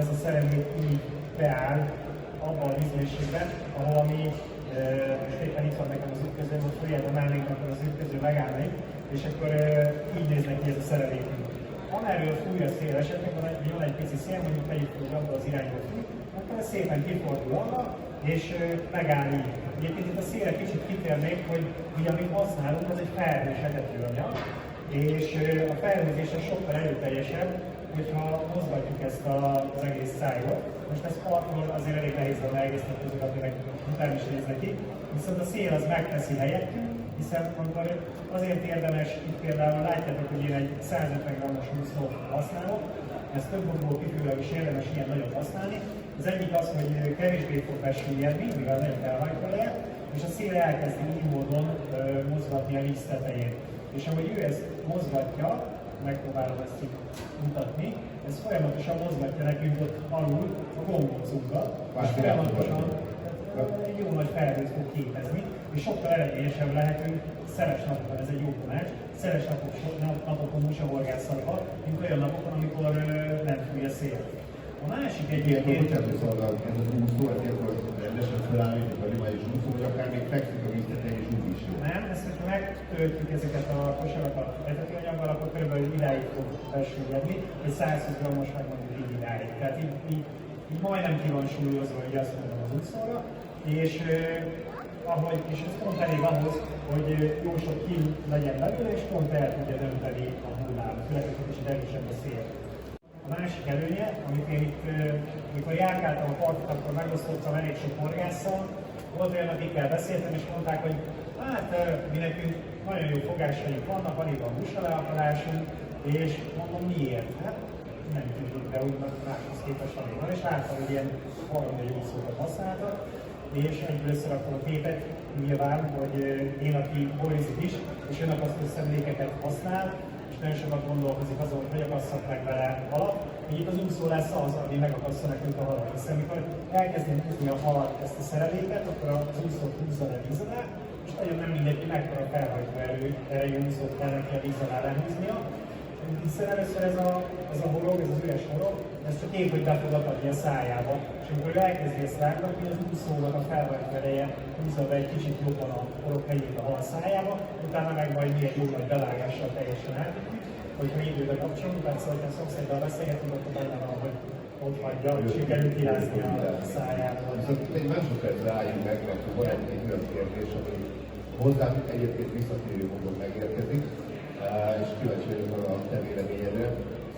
ez a szerelék így beáll abban a vízmélységben, ahol mi, most éppen itt van nekem az ütköző, most följebb emelnénk, akkor az ütköző megállnék, és akkor így néznek ki ez a szerelékünk. Amerről fúj a szél esetleg, van egy pici szél, mondjuk megyik fog abba az irányba fúj, akkor szépen kifordul arra, és megáll így. Egyébként itt a szélre kicsit kitérnék, hogy ugye amit használunk, az egy felhős etetőanyag, és a felhőzés sokkal erőteljesebb, hogyha mozgatjuk ezt az egész szájot. Most ez partról azért elég nehéz volna egésznek közül, akinek utána is néz neki, viszont a szél az megteszi helyettünk, hiszen amikor azért érdemes, itt például látjátok, hogy én egy 150 g-os úszót használok, ez több okból kifolyólag is érdemes ilyen nagyot használni. Az egyik az, hogy kevésbé fog besüllyedni, mivel nagyon felhajtva lehet, és a szél elkezdi így módon mozgatni a víz tetejét. És ahogy ő ezt mozgatja, megpróbálom ezt így mutatni, ez folyamatosan mozgatja nekünk ott alul a gombócunkat, és folyamatosan egy jó nagy felhőt fog képezni, és sokkal eredményesebb lehetünk szeles napokon, ez egy jó tanács, szeles napokon musahorgászatban, mint olyan napokon, amikor nem fúj a szél. A másik egyébként... Bocsánat, ez az úszó, ezért hogy rendesen felállítjuk a rimális úszó, vagy akár még fekszik a víztetején és úgy is jó. Nem, ezt hogyha megtöltjük ezeket a kosarakat etetőanyaggal, akkor kb. Idáig fog besüllyedni, egy 120 g-os meg mondjuk így idáig. Tehát így majdnem ki van súlyozva, hogy azt mondom az úszóra, és ez pont elég ahhoz, hogy jó sok kín legyen belőle, és pont el tudja dönteni a hullámot, főleg, hogy kicsit erősebb a szél. A másik előnye, amit én itt, mikor járkáltam a partot, akkor megosztottam elég sok horgásszal, volt olyan, akikkel beszéltem, és mondták, hogy hát mi nekünk nagyon jó fogásaink vannak, alig van húsaleapadásunk, és mondom, miért? Hát nem tudjuk, de úgy máshoz képest alig van, és láttam, hogy ilyen valami jó szókat használtak, és egyből összeraktam a képet, nyilván, hogy én, aki borizik is, és önakasztó szemlékeket használ, és nagyon sokat gondolkozik azon, hogy akasszak meg vele halat, így itt az úszó lesz az, ami megakassza nekünk a halat. Hiszen amikor elkezdünk húzni a halat, ezt a szereléket, akkor az úszó húzza le víz alá, és nagyon nem mindegy, hogy mekkora felhajtó erejű úszót kell neki a víz alá lehúznia. Hiszen először ez a horog, ez az üres horog, ez csak épp, hogy be fog akadni a szájába. És amikor ő elkezdi ezt rángatni, az úszónak a felhajtó ereje húzza be egy kicsit jobban a horog helyét a hal szájába, utána meg majd mi egy jó nagy belágással teljesen átütjük, hogyha időbe kapcsolunk, tehát szóval, hogyha szomszéddal beszélgetünk, akkor benne van, hogy ott hagyja, sikerült kirázni a szájából. Viszont itt egy másodpercre álljunk meg, mert van egy olyan kérdés, ami hozzám egyébként visszatérő módon megérkezik, és kíváncsi vagyok a te véleményedre.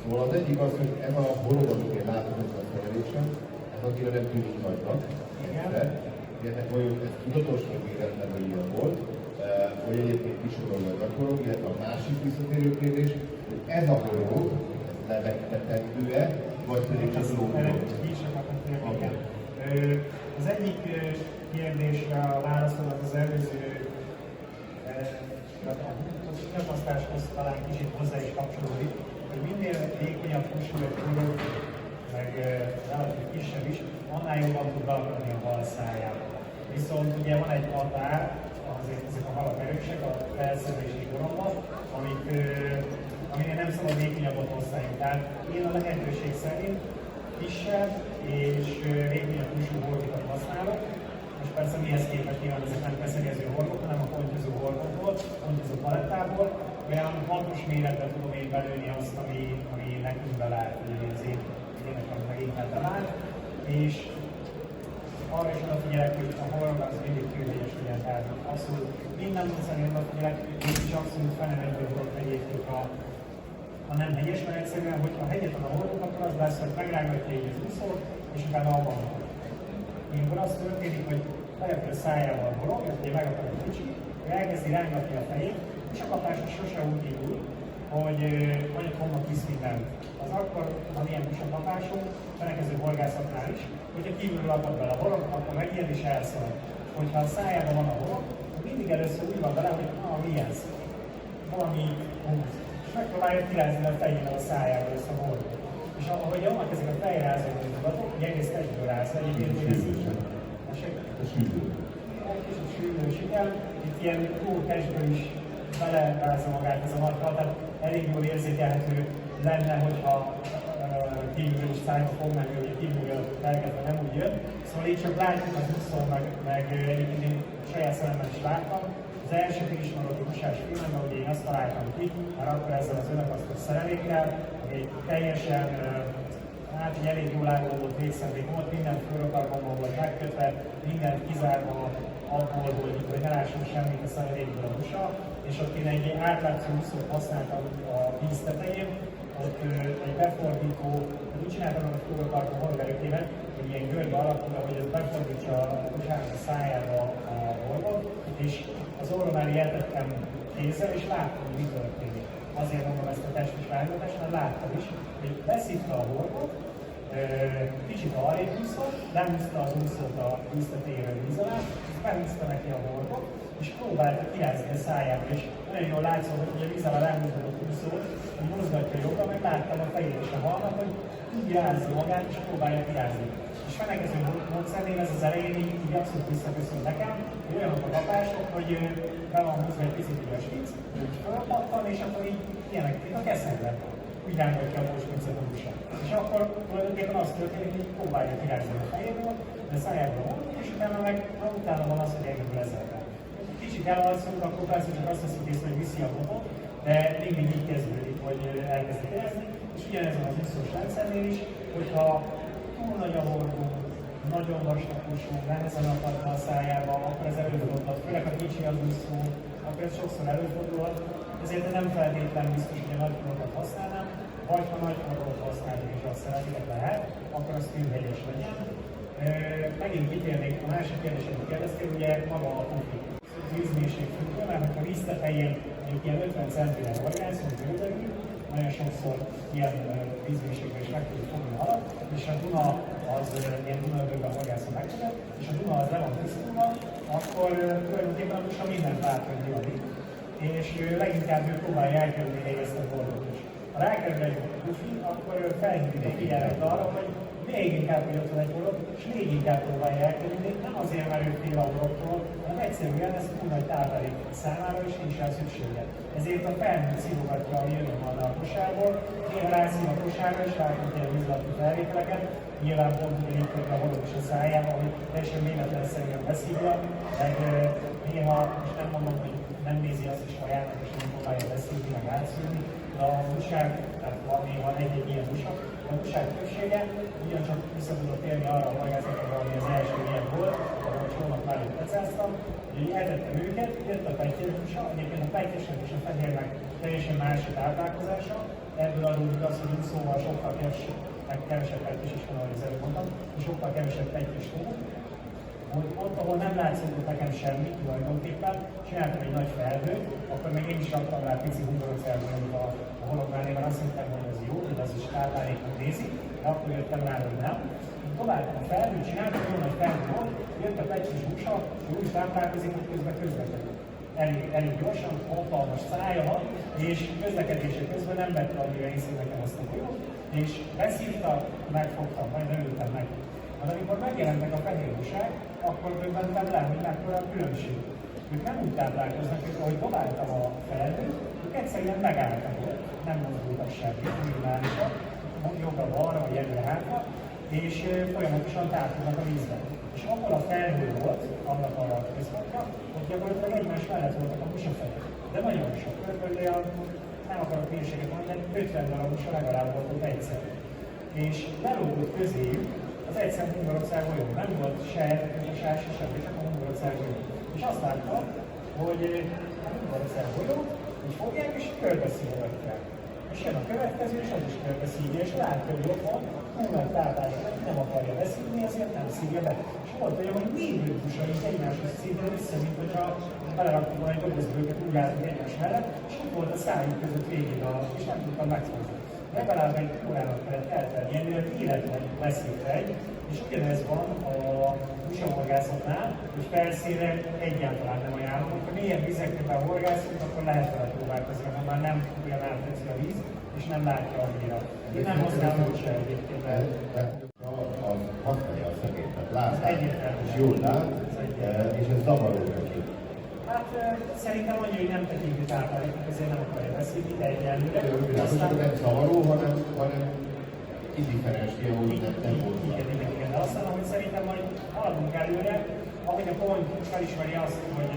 Szóval az egyik az, hogy ez a horog, amit én látok a szerelésen, ez annyira nem tűnik nagynak. Illetve vajon ez tudatos vagy véletlen, hogy ilyen volt, hogy egyébként kis horog vagy nagy horog, illetve a másik visszatérő kérdés, hogy ez a horog, ez lebegtetendő-e, vagy pedig csak lógorog? Az egyik kérdésre a válaszodat az előző nyakasztáshoz talán kicsit hozzá is kapcsolódik, hogy minél vékonyabb húsú egy horog, meg relatív kisebb is, annál jobban tud beakadni a hal szájába. Viszont ugye van egy határ, azért ezek a halak erősek a felszerelési koromban, aminél nem szabad vékonyabbat használjunk. Tehát én a lehetőség szerint kisebb és vékonyabb húsú horgokat használok. És persze mihez képest nyilván ezek nem beszegező horgok, hanem a pontyozó horgokból, pontyozó palettából. Olyan pontos méretre tudom én belőni azt, ami nekünk beláll, hogy az ének, meg inkább beláll. És arra is odafigyelek, hogy a horog az mindig tűrvényes legyen. Tehát abszolút minden módszerűen odafigyelek, és abszolút fel nem egy horog egyébként a nem hegyes, mert egyszerűen, hogyha hegyet van a horgok, akkor az lesz, hogy megrágatja így az úszót, és utána abban van. Ilyenkor az történik, hogy bejött a szájába a horog, ugye megakad egy kicsi, ő elkezdi rángatni a fejét, és a kapás sose úgy indul, hogy mondjuk honnan visz mindent. Az akkor van ilyen kisebb kapásunk, fenekező horgászatnál is, hogyha kívülről akad bele a horog, akkor megijed és elszalad. Hogyha a szájában van a horog, mindig először úgy van vele, hogy mi ez? Valami húz. És megpróbálja kirázni a fejével a szájából ezt a horgot. És ahogy annak ezek a fejrázódó tudatok, hogy egész egyből rázza, egyébként, hogy ez így. Egy kicsit sűrűs, igen. Itt ilyen testből is belerázza magát ez a markal, tehát elég jól érzékelhető lenne, hogyha kívülről is szájba fog menni, hogy kívülről elkezdve nem úgy jön. Szóval így csak látjuk az úszón, meg egyébként én saját szememmel is láttam. Az első felismerői musás filmben, hogy én azt találtam ki, már akkor ezzel az önakasztott szerelékkel, hogy egy teljesen, hát egy elég jól állódott végszervék volt, minden fölrokargomból volt megkötve, minden kizárva abból, hogy ne lásson semmit a szerelékből a musa, és ott én egy átlátszó úszót használtam a víz tetején, ott egy befordító, úgy csináltam a fölrokargó horgerőkében, hogy ilyen görbe alakul, hogy ez befordítsa a musának a szájába a horgot, és az orromán eltettem kézzel, és láttam, hogy mi történik. Azért mondom ezt a testes rángatást, mert láttam is, hogy beszívta a horgot, kicsit arrébb úszott, lehúzta az úszót a víztetejéről víz alá, és behúzta neki a horgot, és próbálta kirázni a szájába, és nagyon jól látszott, hogy a víz alá lehúzott úszót, hogy mozgatja jobbra, meg láttam a fejét és a halnak, hogy így rázza magát, és próbálja kirázni. És fenekező módszernél ez az elején így abszolút visszaköszön nekem, hogy olyanok a kapások, hogy be van húzva egy picit a spic, úgy fölpattan, és akkor így ilyenek, mint a keszegbe. Úgy rángatja a bóspincet a musa. És akkor tulajdonképpen az történik, hogy próbálja kirázni a fejéből, de a szájából mondjuk, és utána van az, hogy egyből ezzel. Kicsit elalszunk, akkor persze csak azt veszik észre, hogy viszi a botot, de mindig így kezdődik, hogy elkezdi érezni, és ugyanezen az úszós rendszernél is, hogyha túl nagy a horgó, nagyon vastag húsú, nehezen akadna a szájába, akkor ez előfordulhat, főleg ha kicsi az úszó, akkor ez sokszor előfordulhat, ezért nem feltétlenül biztos, hogy a nagy horokat használnám, vagy ha nagy horokat használjuk és azt szeretitek lehet, akkor az tűnhegyes legyen. Megint kitérnék a másik kérdésre, amit kérdeztél, ugye maga a pufi. Vízmélység függő, mert ha víz tetején mondjuk ilyen 50 centire horgászunk, bővegű, nagyon sokszor ilyen vízmélysségben is meg tudjuk fogni alatt, és a Duna az ilyen Duna-öbölben horgászon megkövet, és a Duna az le van tisztulva, akkor tulajdonképpen a musa mindent lát, hogy mi van itt. és leginkább ő próbálja elkerülni még ezt a dolgot is. Ha rákerül egy bufi, akkor ő felhívja a figyelmet arra, hogy még inkább, hogy ott van egy dolog, és még inkább próbálja elkerülni, nem azért, mert ő fél a dologtól, hanem egyszerűen ez túl nagy táplálék számára, és nincs rá szüksége. Ezért a felnőtt szívogatja a jönnöm a kosárból, néha rászív a kosárra, és rákötja a vízlapú felvételeket, nyilván pont ugyanígy a halom is a szájába, hogy teljesen véletlenszerűen beszívja, meg néha, most nem mondom, hogy nem nézi azt is majának, és nem próbálja beszívni, meg átszűrni, de a buság, tehát van néha egy ilyen busak, a buság többsége ugyancsak vissza tudott élni arra a horgászatra, ami az első ilyen volt, ahol a csónak már itt pecáztam, úgyhogy eltettem őket, jött a pettyes busa, egyébként a pettyesnek és a fehérnek teljesen más a táplálkozása, ebből adódik az, hogy szóval sokkal kevesebb pettyes is van, ahogy az előbb mondtam, és sokkal kevesebb pettyes túl, hogy ott, ahol nem látszott nekem semmi tulajdonképpen, csináltam egy nagy felhőt, akkor még én is raktam rá pici humorocellőt a holognál, mert azt hittem, hogy ez jó, hogy az is táplálékot nézi, de akkor jöttem rá, hogy nem. Továbbá a felhőt csináltam, jó nagy felhő volt, jött a pettyes busa, és úgy táplálkozik, hogy közben közlekedik. Elég gyorsan, hatalmas szája van, és közlekedése közben nem vette annyira észre nekem azt a golyót, és beszívta, megfogtam, majd örültem meg. De amikor megjelentek a fehér busák, akkor döbbentem rá, hogy mekkora a különbség. Ők nem úgy táplálkoznak, hogy ahogy dobáltam a felhőt, ők egyszerűen megálltak ott, nem mozdultak semmit, minimálisak, jobbra-balra vagy előre-hátra, és folyamatosan tárkodnak a vízben. És akkor a felhő volt, annak a központja, hogy gyakorlatilag egymás mellett voltak a busafejek. De nagyon sok, körülbelül nem akarok hülyeséget mondani, 50 darab busa legalább volt ott egyszer. És lelógott közéjük az egyszer hungarocell golyó. Nem volt se közösás, se semmi, csak a hungarocell golyó. És azt láttam, hogy a hungarocell golyót úgy fogják és körbeszívogatják. És jön a következő, és az is körbeszívja, és látja, hogy ott van, hungar táplálja, nem akarja beszívni, ezért nem szívja be. És volt olyan, hogy 4 busa így egymáshoz szívja vissza, mint hogyha beleraktuk volna egy dobozba őket, úgy álltunk egymás mellett, és ott volt a szájuk között végig és nem tudtam megfogni. Legalább egy órának kellett eltenni, ennél életlenül beszélt egy, és ugyanez van a busahorgászatnál, hogy felszínre egyáltalán nem ajánlom. Ha milyen vizekben horgászunk, akkor lehet vele próbálkozni, ha már nem olyan átetszi a víz, és nem látja annyira. Én nem használom se egyébként. Az használja a szegényt, tehát lát, és jól lát, és ez zavaró neki. Hát szerintem annyi, hogy nem tekinti tápláléknak, ezért nem akarja beszélni, de egyenlőre. Aztán nem zavaró, hanem indifferens, hogy nem volt. Igen, de azt mondom, hogy szerintem majd haladunk előre, ahogy a pont felismeri azt, hogy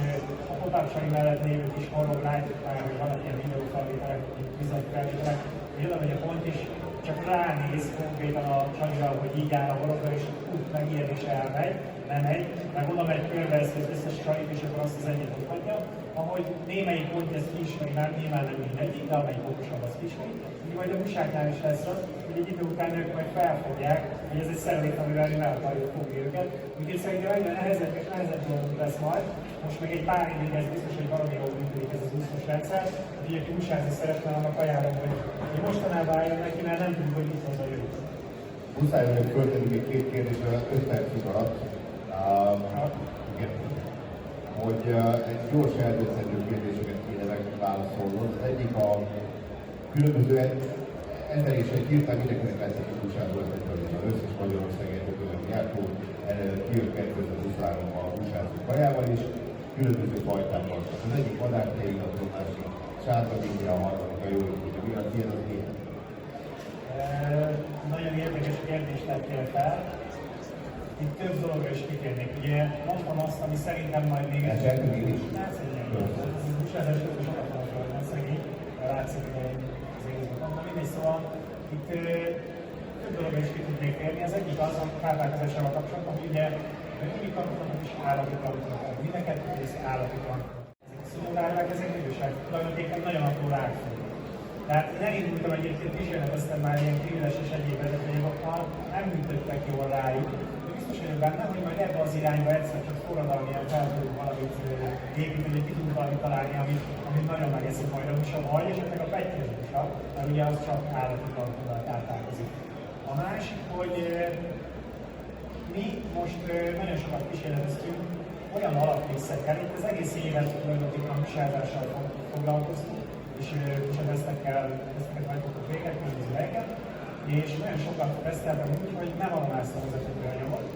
a potápsai mellett lévő kis horror látjuk már, hogy vannak ilyen videófelvételek, bizony felvételek, hogy oda megy a pont is, csak ránéz konkrétan a csalival, hogy így áll a horogra, és úgy megijed és elmegy, nem megy, meg oda megy körbeeszi az összes csalit, és akkor azt az egyet ott hagyja. Ahogy némelyik pontja ezt kiismeri, már nyilván nem mindegyik, de amelyik okosabb azt kiismeri, így majd a busáknál is lesz az, hogy egy idő után ők majd felfogják, hogy ez egy szerelét, amivel mi el akarjuk fogni őket. Úgyhogy szerintem egyre nehezebb és nehezebb dolgunk lesz majd. Most még egy pár évig ez biztos, hogy valami jól működik ez az úszós rendszer. Úgyhogy aki busázni szeretne, annak ajánlom, hogy mostanában álljon neki, mert nem tudjuk, hogy mit hoz a jövő. Muszáj vagyok föltenni még 2 kérdésre, 5 percig alatt. Hogy egy gyors eldönthető kérdéseket kéne megválaszolnod. Az egyik a különböző ezer és egy hirtelen mindenkinek lesz egy újságból, az összes Magyarországi Egyetemen jártó kijött 2023-ban a újságok kajával is, különböző fajtákkal. Az egyik madártejégat, a másik sárga, a harmadik a jó, hogy mi a tiéd az ilyen? Nagyon érdekes kérdést tettél fel. Itt több dologra is kitérnék. Ugye mondtam azt, ami szerintem majd még egy... Ez én is. Hát szegény. Ez is sokat van a földön, szegény. Látszik, hogy az én mondom. Mindegy, szóval itt több dologra is ki tudnék térni. Az egyik az a táplálkozással kapcsolatban, hogy ugye női karotonok és állati karotonok. Mindeket rész állati karotonok. Ezek a szólárvák, ezek idősek. Tulajdonképpen nagyon apró rákfognak. Tehát én elindultam egyébként vizsgálatoztam már ilyen kriviles és egyéb vezetőjogokkal, nem működtek jól rájuk. De biztos vagyok benne, hogy majd ebbe az irányba egyszer csak forradalmian fel tudunk valamit építeni, ki tudunk valamit találni, amit nagyon megeszik majd a busa, vagy esetleg a pettyes busa, mert ugye az csak állati karotonal táplálkozik. A másik, hogy mi most nagyon sokat kísérleteztünk olyan alaprészekkel, itt az egész évet tulajdonképpen a viseltással foglalkoztunk, és ezeket hajtottuk végek, különbözőeket, és nagyon sokat teszteltem úgy, hogy nem almásztam az anyagot,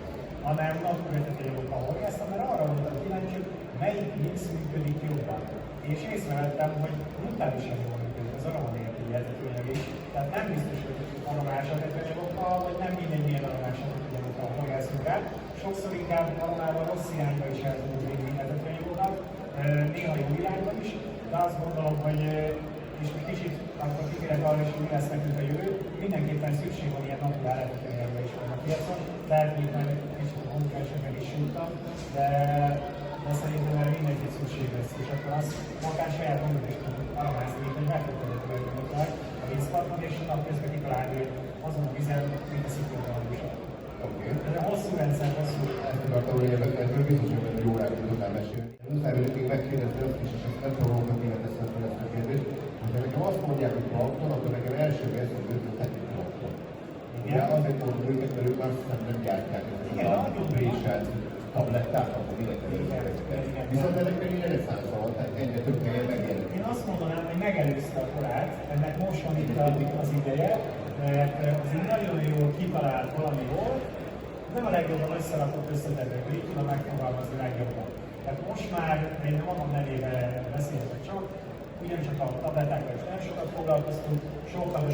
hanem napkövetetőanyagokkal horgásztam, mert arra voltam kíváncsi, hogy melyik mix működik jobban. És észrevettem, hogy brutálisan jól működik az aroma nélküli etetőanyag is, tehát nem biztos, hogy aromás etetőanyagokkal, vagy nem mindegy milyen aromás etetőanyagokkal horgászunk rá. Sokszor inkább aromával rossz irányba is el tudunk vinni etetőanyagokat, néha jó irányba is, de azt gondolom, hogy és egy kicsit akkor kikérek arra is, hogy mi lesz nekünk a jövő, mindenképpen szükség van ilyen naturál etetőanyagokra is van a piacon. Lehet, hogy már egy kicsit a konkurensek meg is súgtam, de szerintem erre mindenki szükség lesz, és akkor azt akár saját magunk is tudunk aromázni, mint egy megkötőletőanyagoknak a vízparton, és napközben kitalálni, hogy azon a vizen, mint a szikkelőanyagosat. Ez a hosszú rendszer, hosszú. Ezt akartam, hogy ebből biztos, hogy egy órát tudnál mesélni. Muszáj vagyok még megkérdezni azt is, és ezt nem tudom, hogy miért teszem fel ezt a kérdést, hogyha nekem azt mondják, hogy plankton, akkor nekem elsőbb eszembe jut, hogy tetszik plankton. Ugye azért mondom őket, mert ők azt hiszem nem gyártják ezt a préselt tablettát, akkor mindenki ezeket. Viszont ennek meg egy reneszánsz van, tehát egyre több helyen megjelenik. Én azt mondanám, hogy megelőzte a korát, ennek most van itt az ideje, mert az egy nagyon jól kitalált valami volt, nem a legjobban összerakott összetevők, így tudom megfogalmazni legjobban. Tehát most már, én nem magam nevébe beszéltek csak, ugyancsak a tablettákkal is nem sokat foglalkoztunk,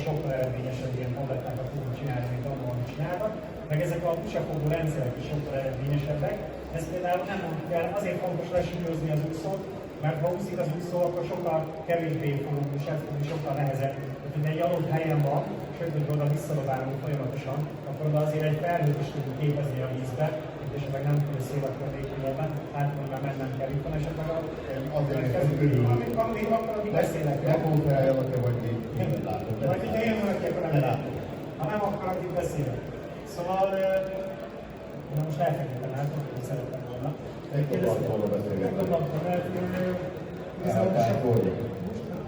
sokkal eredményesebb ilyen tablettákat tudunk csinálni, mint annól csináltak, meg ezek a pusafogó rendszerek is sokkal eredményesebbek. Ez például nem mondjuk el, azért fontos lesúlyozni az úszót, mert ha úszik az úszó, akkor sokkal kevésbé fogunk viselkedni, sokkal nehezebb. Tehát egy adott helyen van, sőt, hogy oda visszadobálunk folyamatosan, akkor oda azért egy felhőt is tudunk képezni a vízbe, és esetleg nem tudja szévakkal nélkülében, hát már mennem kell itt van esetleg a... Azért ez körül. Amíg akar, amíg beszélek. Ne konferáljanak-e, vagy így látok. Vagy hogyha jön valaki, akkor nem látok. Ha nem akar, addig beszélek. Szóval... Na most elfekítem, látom, hogy szerettem volna. Egy planktonról beszélgetek. Egy planktonról, mert...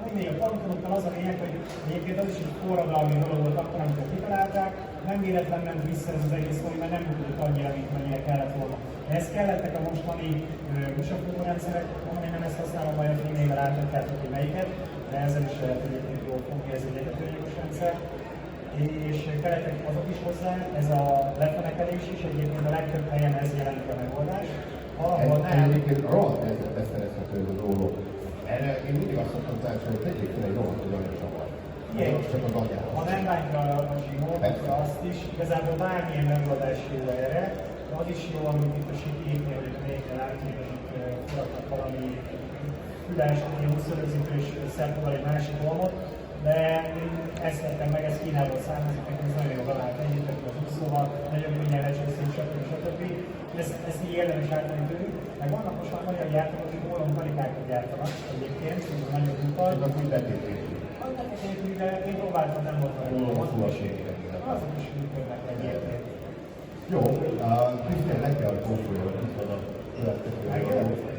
Mindig a planktonokkal az a lényeg, hogy egyébként az is egy forradalmi dolog volt akkor, amikor kitalálták, nem véletlen ment vissza ez az egész folyam, mert nem működött annyira, mint mennyire kellett volna. Ez kellettek a mostani busafogó rendszerek, mondom, én nem ezt használom, majd a filmével átadjátok, hogy melyiket, de ezzel is lehet egyébként jól fogni, ez egy etetőanyagos rendszer. És kellettek azok is hozzá, ez a lefenekelés is, egyébként a legtöbb helyen ez jelenti a megoldás. Valahol nem. Egyébként rohadt nehezen beszerezhető ez a dolog. Erre én mindig azt szoktam tanácsolni, hogy tegyék fel egy rohadt anyagcsavar. Csak az agyához. Ha nem bántja a zsimót, azt is, igazából bármilyen megoldás jó erre, de az is jó, amit itt a sikénynél, hogy végén látjuk, hogy itt forradnak valami füles, ami 20-rögzítő és szerpóval egy másik dolgot, de én ezt vettem meg, ez Kínából származik, nekem ez nagyon jó bevált együtt az úszóval, nagyon könnyen lecsőszünk, stb. Ezt így érdemes átvenni tőlük. Meg vannak most már magyar gyártók, akik ólom palikákat gyártanak egyébként, szóval nagyon úttal. Azok úgy betétték. Annak egyébként, de én próbáltam, nem volt olyan jó. Azok is működnek egyébként. Jó, Krisztián le kell konfoljon, itt van a következő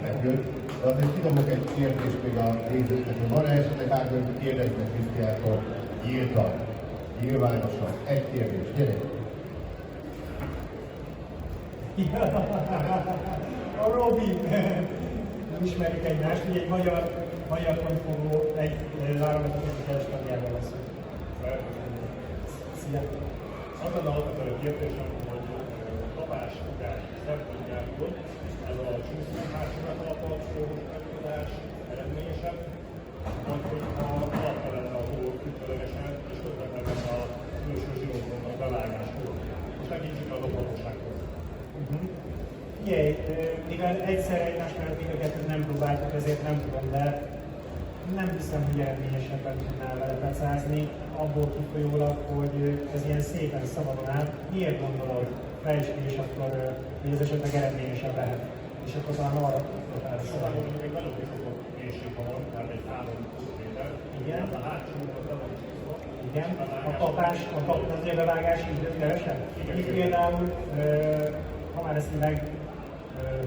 megjött. De azért kidobok egy kérdést még a nézőknek, hogy van-e esetleg bármilyen, hogy kérdeznek Krisztiántól nyíltan, nyilvánosan, egy kérdés, gyere! A Robi! Nem ismerik egymást, hogy egy magyar pontfogó egy válogatott kereskedelmiában lesz. Szia! Az lenne alapvető kérdésem, hogy kapás, fogás szempontjából ez a csúszás hátulát alapalapszó megtudás eredményesebb, vagy hogyha alapta lenne a hó különlegesen, és közvetlen lenne a külső zsinóknak bevágáskor. Most tekintsük az aprósághoz. Figyelj, mivel egyszerre egymás mellett mindöket nem próbáltuk, ezért nem tudom, de nem hiszem, hogy eredményesebben tudnál vele pecázni, abból kifolyólag, hogy ez ilyen szépen szabadon áll. Miért gondolod, hogy fejtsd és akkor hogy ez esetleg eredményesebb lehet? És akkor talán arra tudtál Szóval mondjuk egy nagyon biztosabb mélység van, tehát egy 3 méter. Igen. A hátsó az nem van. Igen. A kapás, az bevágás is kevesebb? Itt például, ha már ezt meg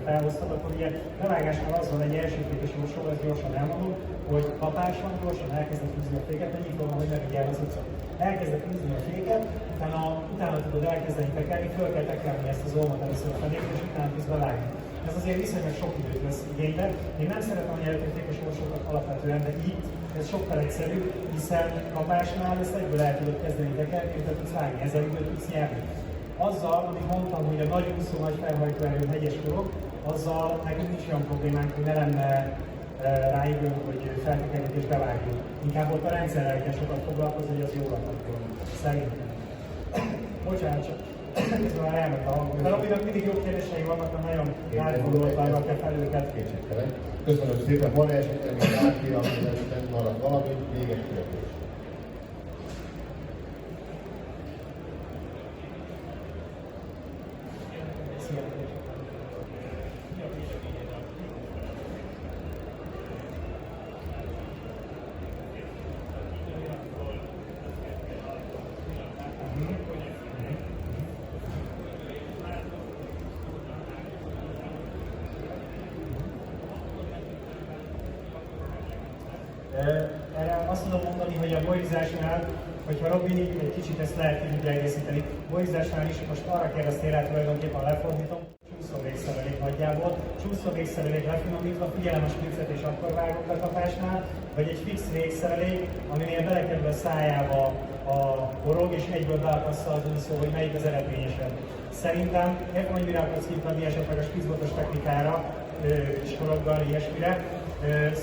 felhoztad, akkor ugye bevágásnál az van egy elsőfékes jósol, ezt gyorsan elmondom, hogy kapás van, gyorsan elkezdek húzni a féket, mennyit van, hogy megügyel az utca. Elkezdek húzni a féket, utána tudod elkezdeni tekerni, föl kell tekerni ezt az olmat először a fenéket, és utána tudsz bevágni. ez azért viszonylag sok időt vesz igénybe. Én nem szeretem a nyelvértékes sorsokat alapvetően, de itt ez sokkal egyszerűbb, hiszen a másnál ezt egyből el tudod kezdeni tekerni, és tudsz vágni, ezzel időt tudsz nyerni. Azzal, amit mondtam, hogy a nagy úszó, nagy felhajtóerő, hegyes dolog, azzal nekünk nincs olyan problémánk, hogy ne lenne rájövünk, hogy feltekerjük és bevágjuk. Inkább ott a rendszerrel kell sokat foglalkozni, hogy az jól akadjon. Szerintem. Bocsánat, csak ez már elment a hangom. De Robinak mindig jó kérdései vannak, a nagyon átgondoltlannak kell fel őket. Kétségtelen. Köszönöm szépen. Van esetleg még bárki, amiben bent maradt valami? Még egy kérdés. Erre azt tudom mondani, hogy a bolyzásnál, hogyha Robin egy kicsit ezt lehet így egészíteni, bolyzásnál is most arra kérdeztél rá, tulajdonképpen lefordítom, csúszó végszerelék nagyjából, csúszó végszerelék lefinomítva, figyelem a spriccet és akkor vágok lekapásnál, vagy egy fix végszerelék, aminél belekerül a szájába a forog, és egyből beakassza az úszó, hogy melyik az eredményesebb. Szerintem ebben annyira akarsz kintani esetleg a spitzbotos technikára, és foroggal, ilyesmire.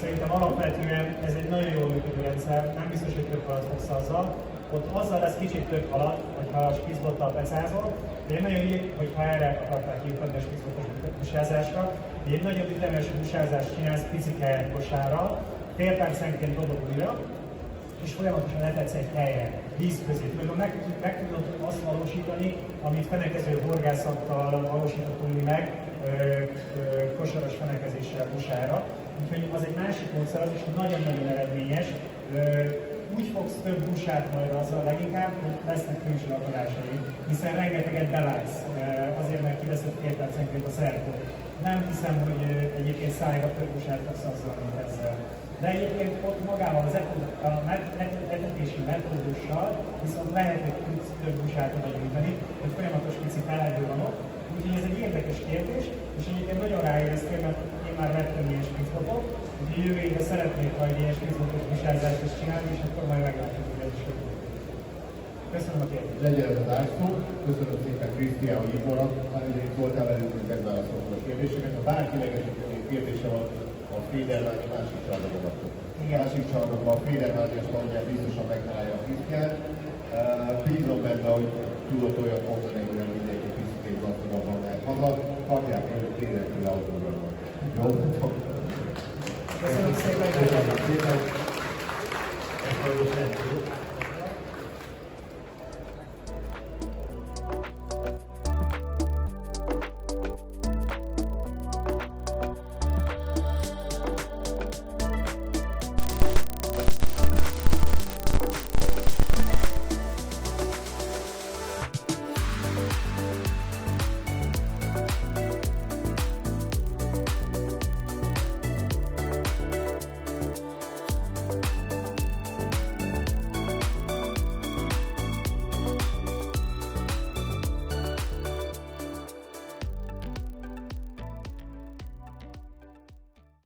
Szerintem alapvetően ez egy nagyon jól működő rendszer, nem biztos, hogy több halat fogsz azzal. Ott azzal lesz kicsit több halat, hogyha a spitzbottal pecázol, de egy nagyon így, hogyha erre akarták kiukadni a spitzbotos busázásra, egy nagyobb ütemes busázást csinálsz picike kosárral, fél percenként dobod újra, és folyamatosan letetsz egy helyre, víz közé. Meg tudod azt valósítani, amit fenekező horgászattal valósítottunk meg, kosaras fenekezéssel busára. Úgyhogy az egy másik módszer, az is nagyon-nagyon eredményes. Úgy fogsz több busát majd azzal leginkább, hogy lesznek külső akadásai, hiszen rengeteget belátsz, azért mert kiveszed 2 percenként a szerkot. Nem hiszem, hogy egyébként szájra több busát fogsz azzal, mint ezzel. De egyébként ott magával az etetési metódussal viszont lehet, hogy tudsz több busát odagyűjteni, hogy folyamatos pici feledő van ott. Úgyhogy ez egy érdekes kérdés, és egyébként nagyon ráéreztél, mert én már vettem ilyen spitzbotot, úgyhogy jövő évben szeretnék majd ilyen spitzbotos busázást is csinálni, és akkor majd meglátjuk, hogy ez is hogy. Köszönöm a kérdést. Legyen ez a Násztó. Köszönöm szépen Krisztián, hogy itt voltál velünk, hogy megválaszoltad a kérdéseket. Ha bárkinek esetleg kérdése van, a Feedermania másik csarnokban adtuk. Másik csarnokban a Feedermania standján biztosan megtalálja a Krisztián. Bízom benne, hogy tudott olyat mondani, hogy nem mindenki piszkét gazdagabban mehet haza. Kapják el, hogy tényleg tőle autóra van. Jó? Köszönöm szépen! Köszönöm szépen!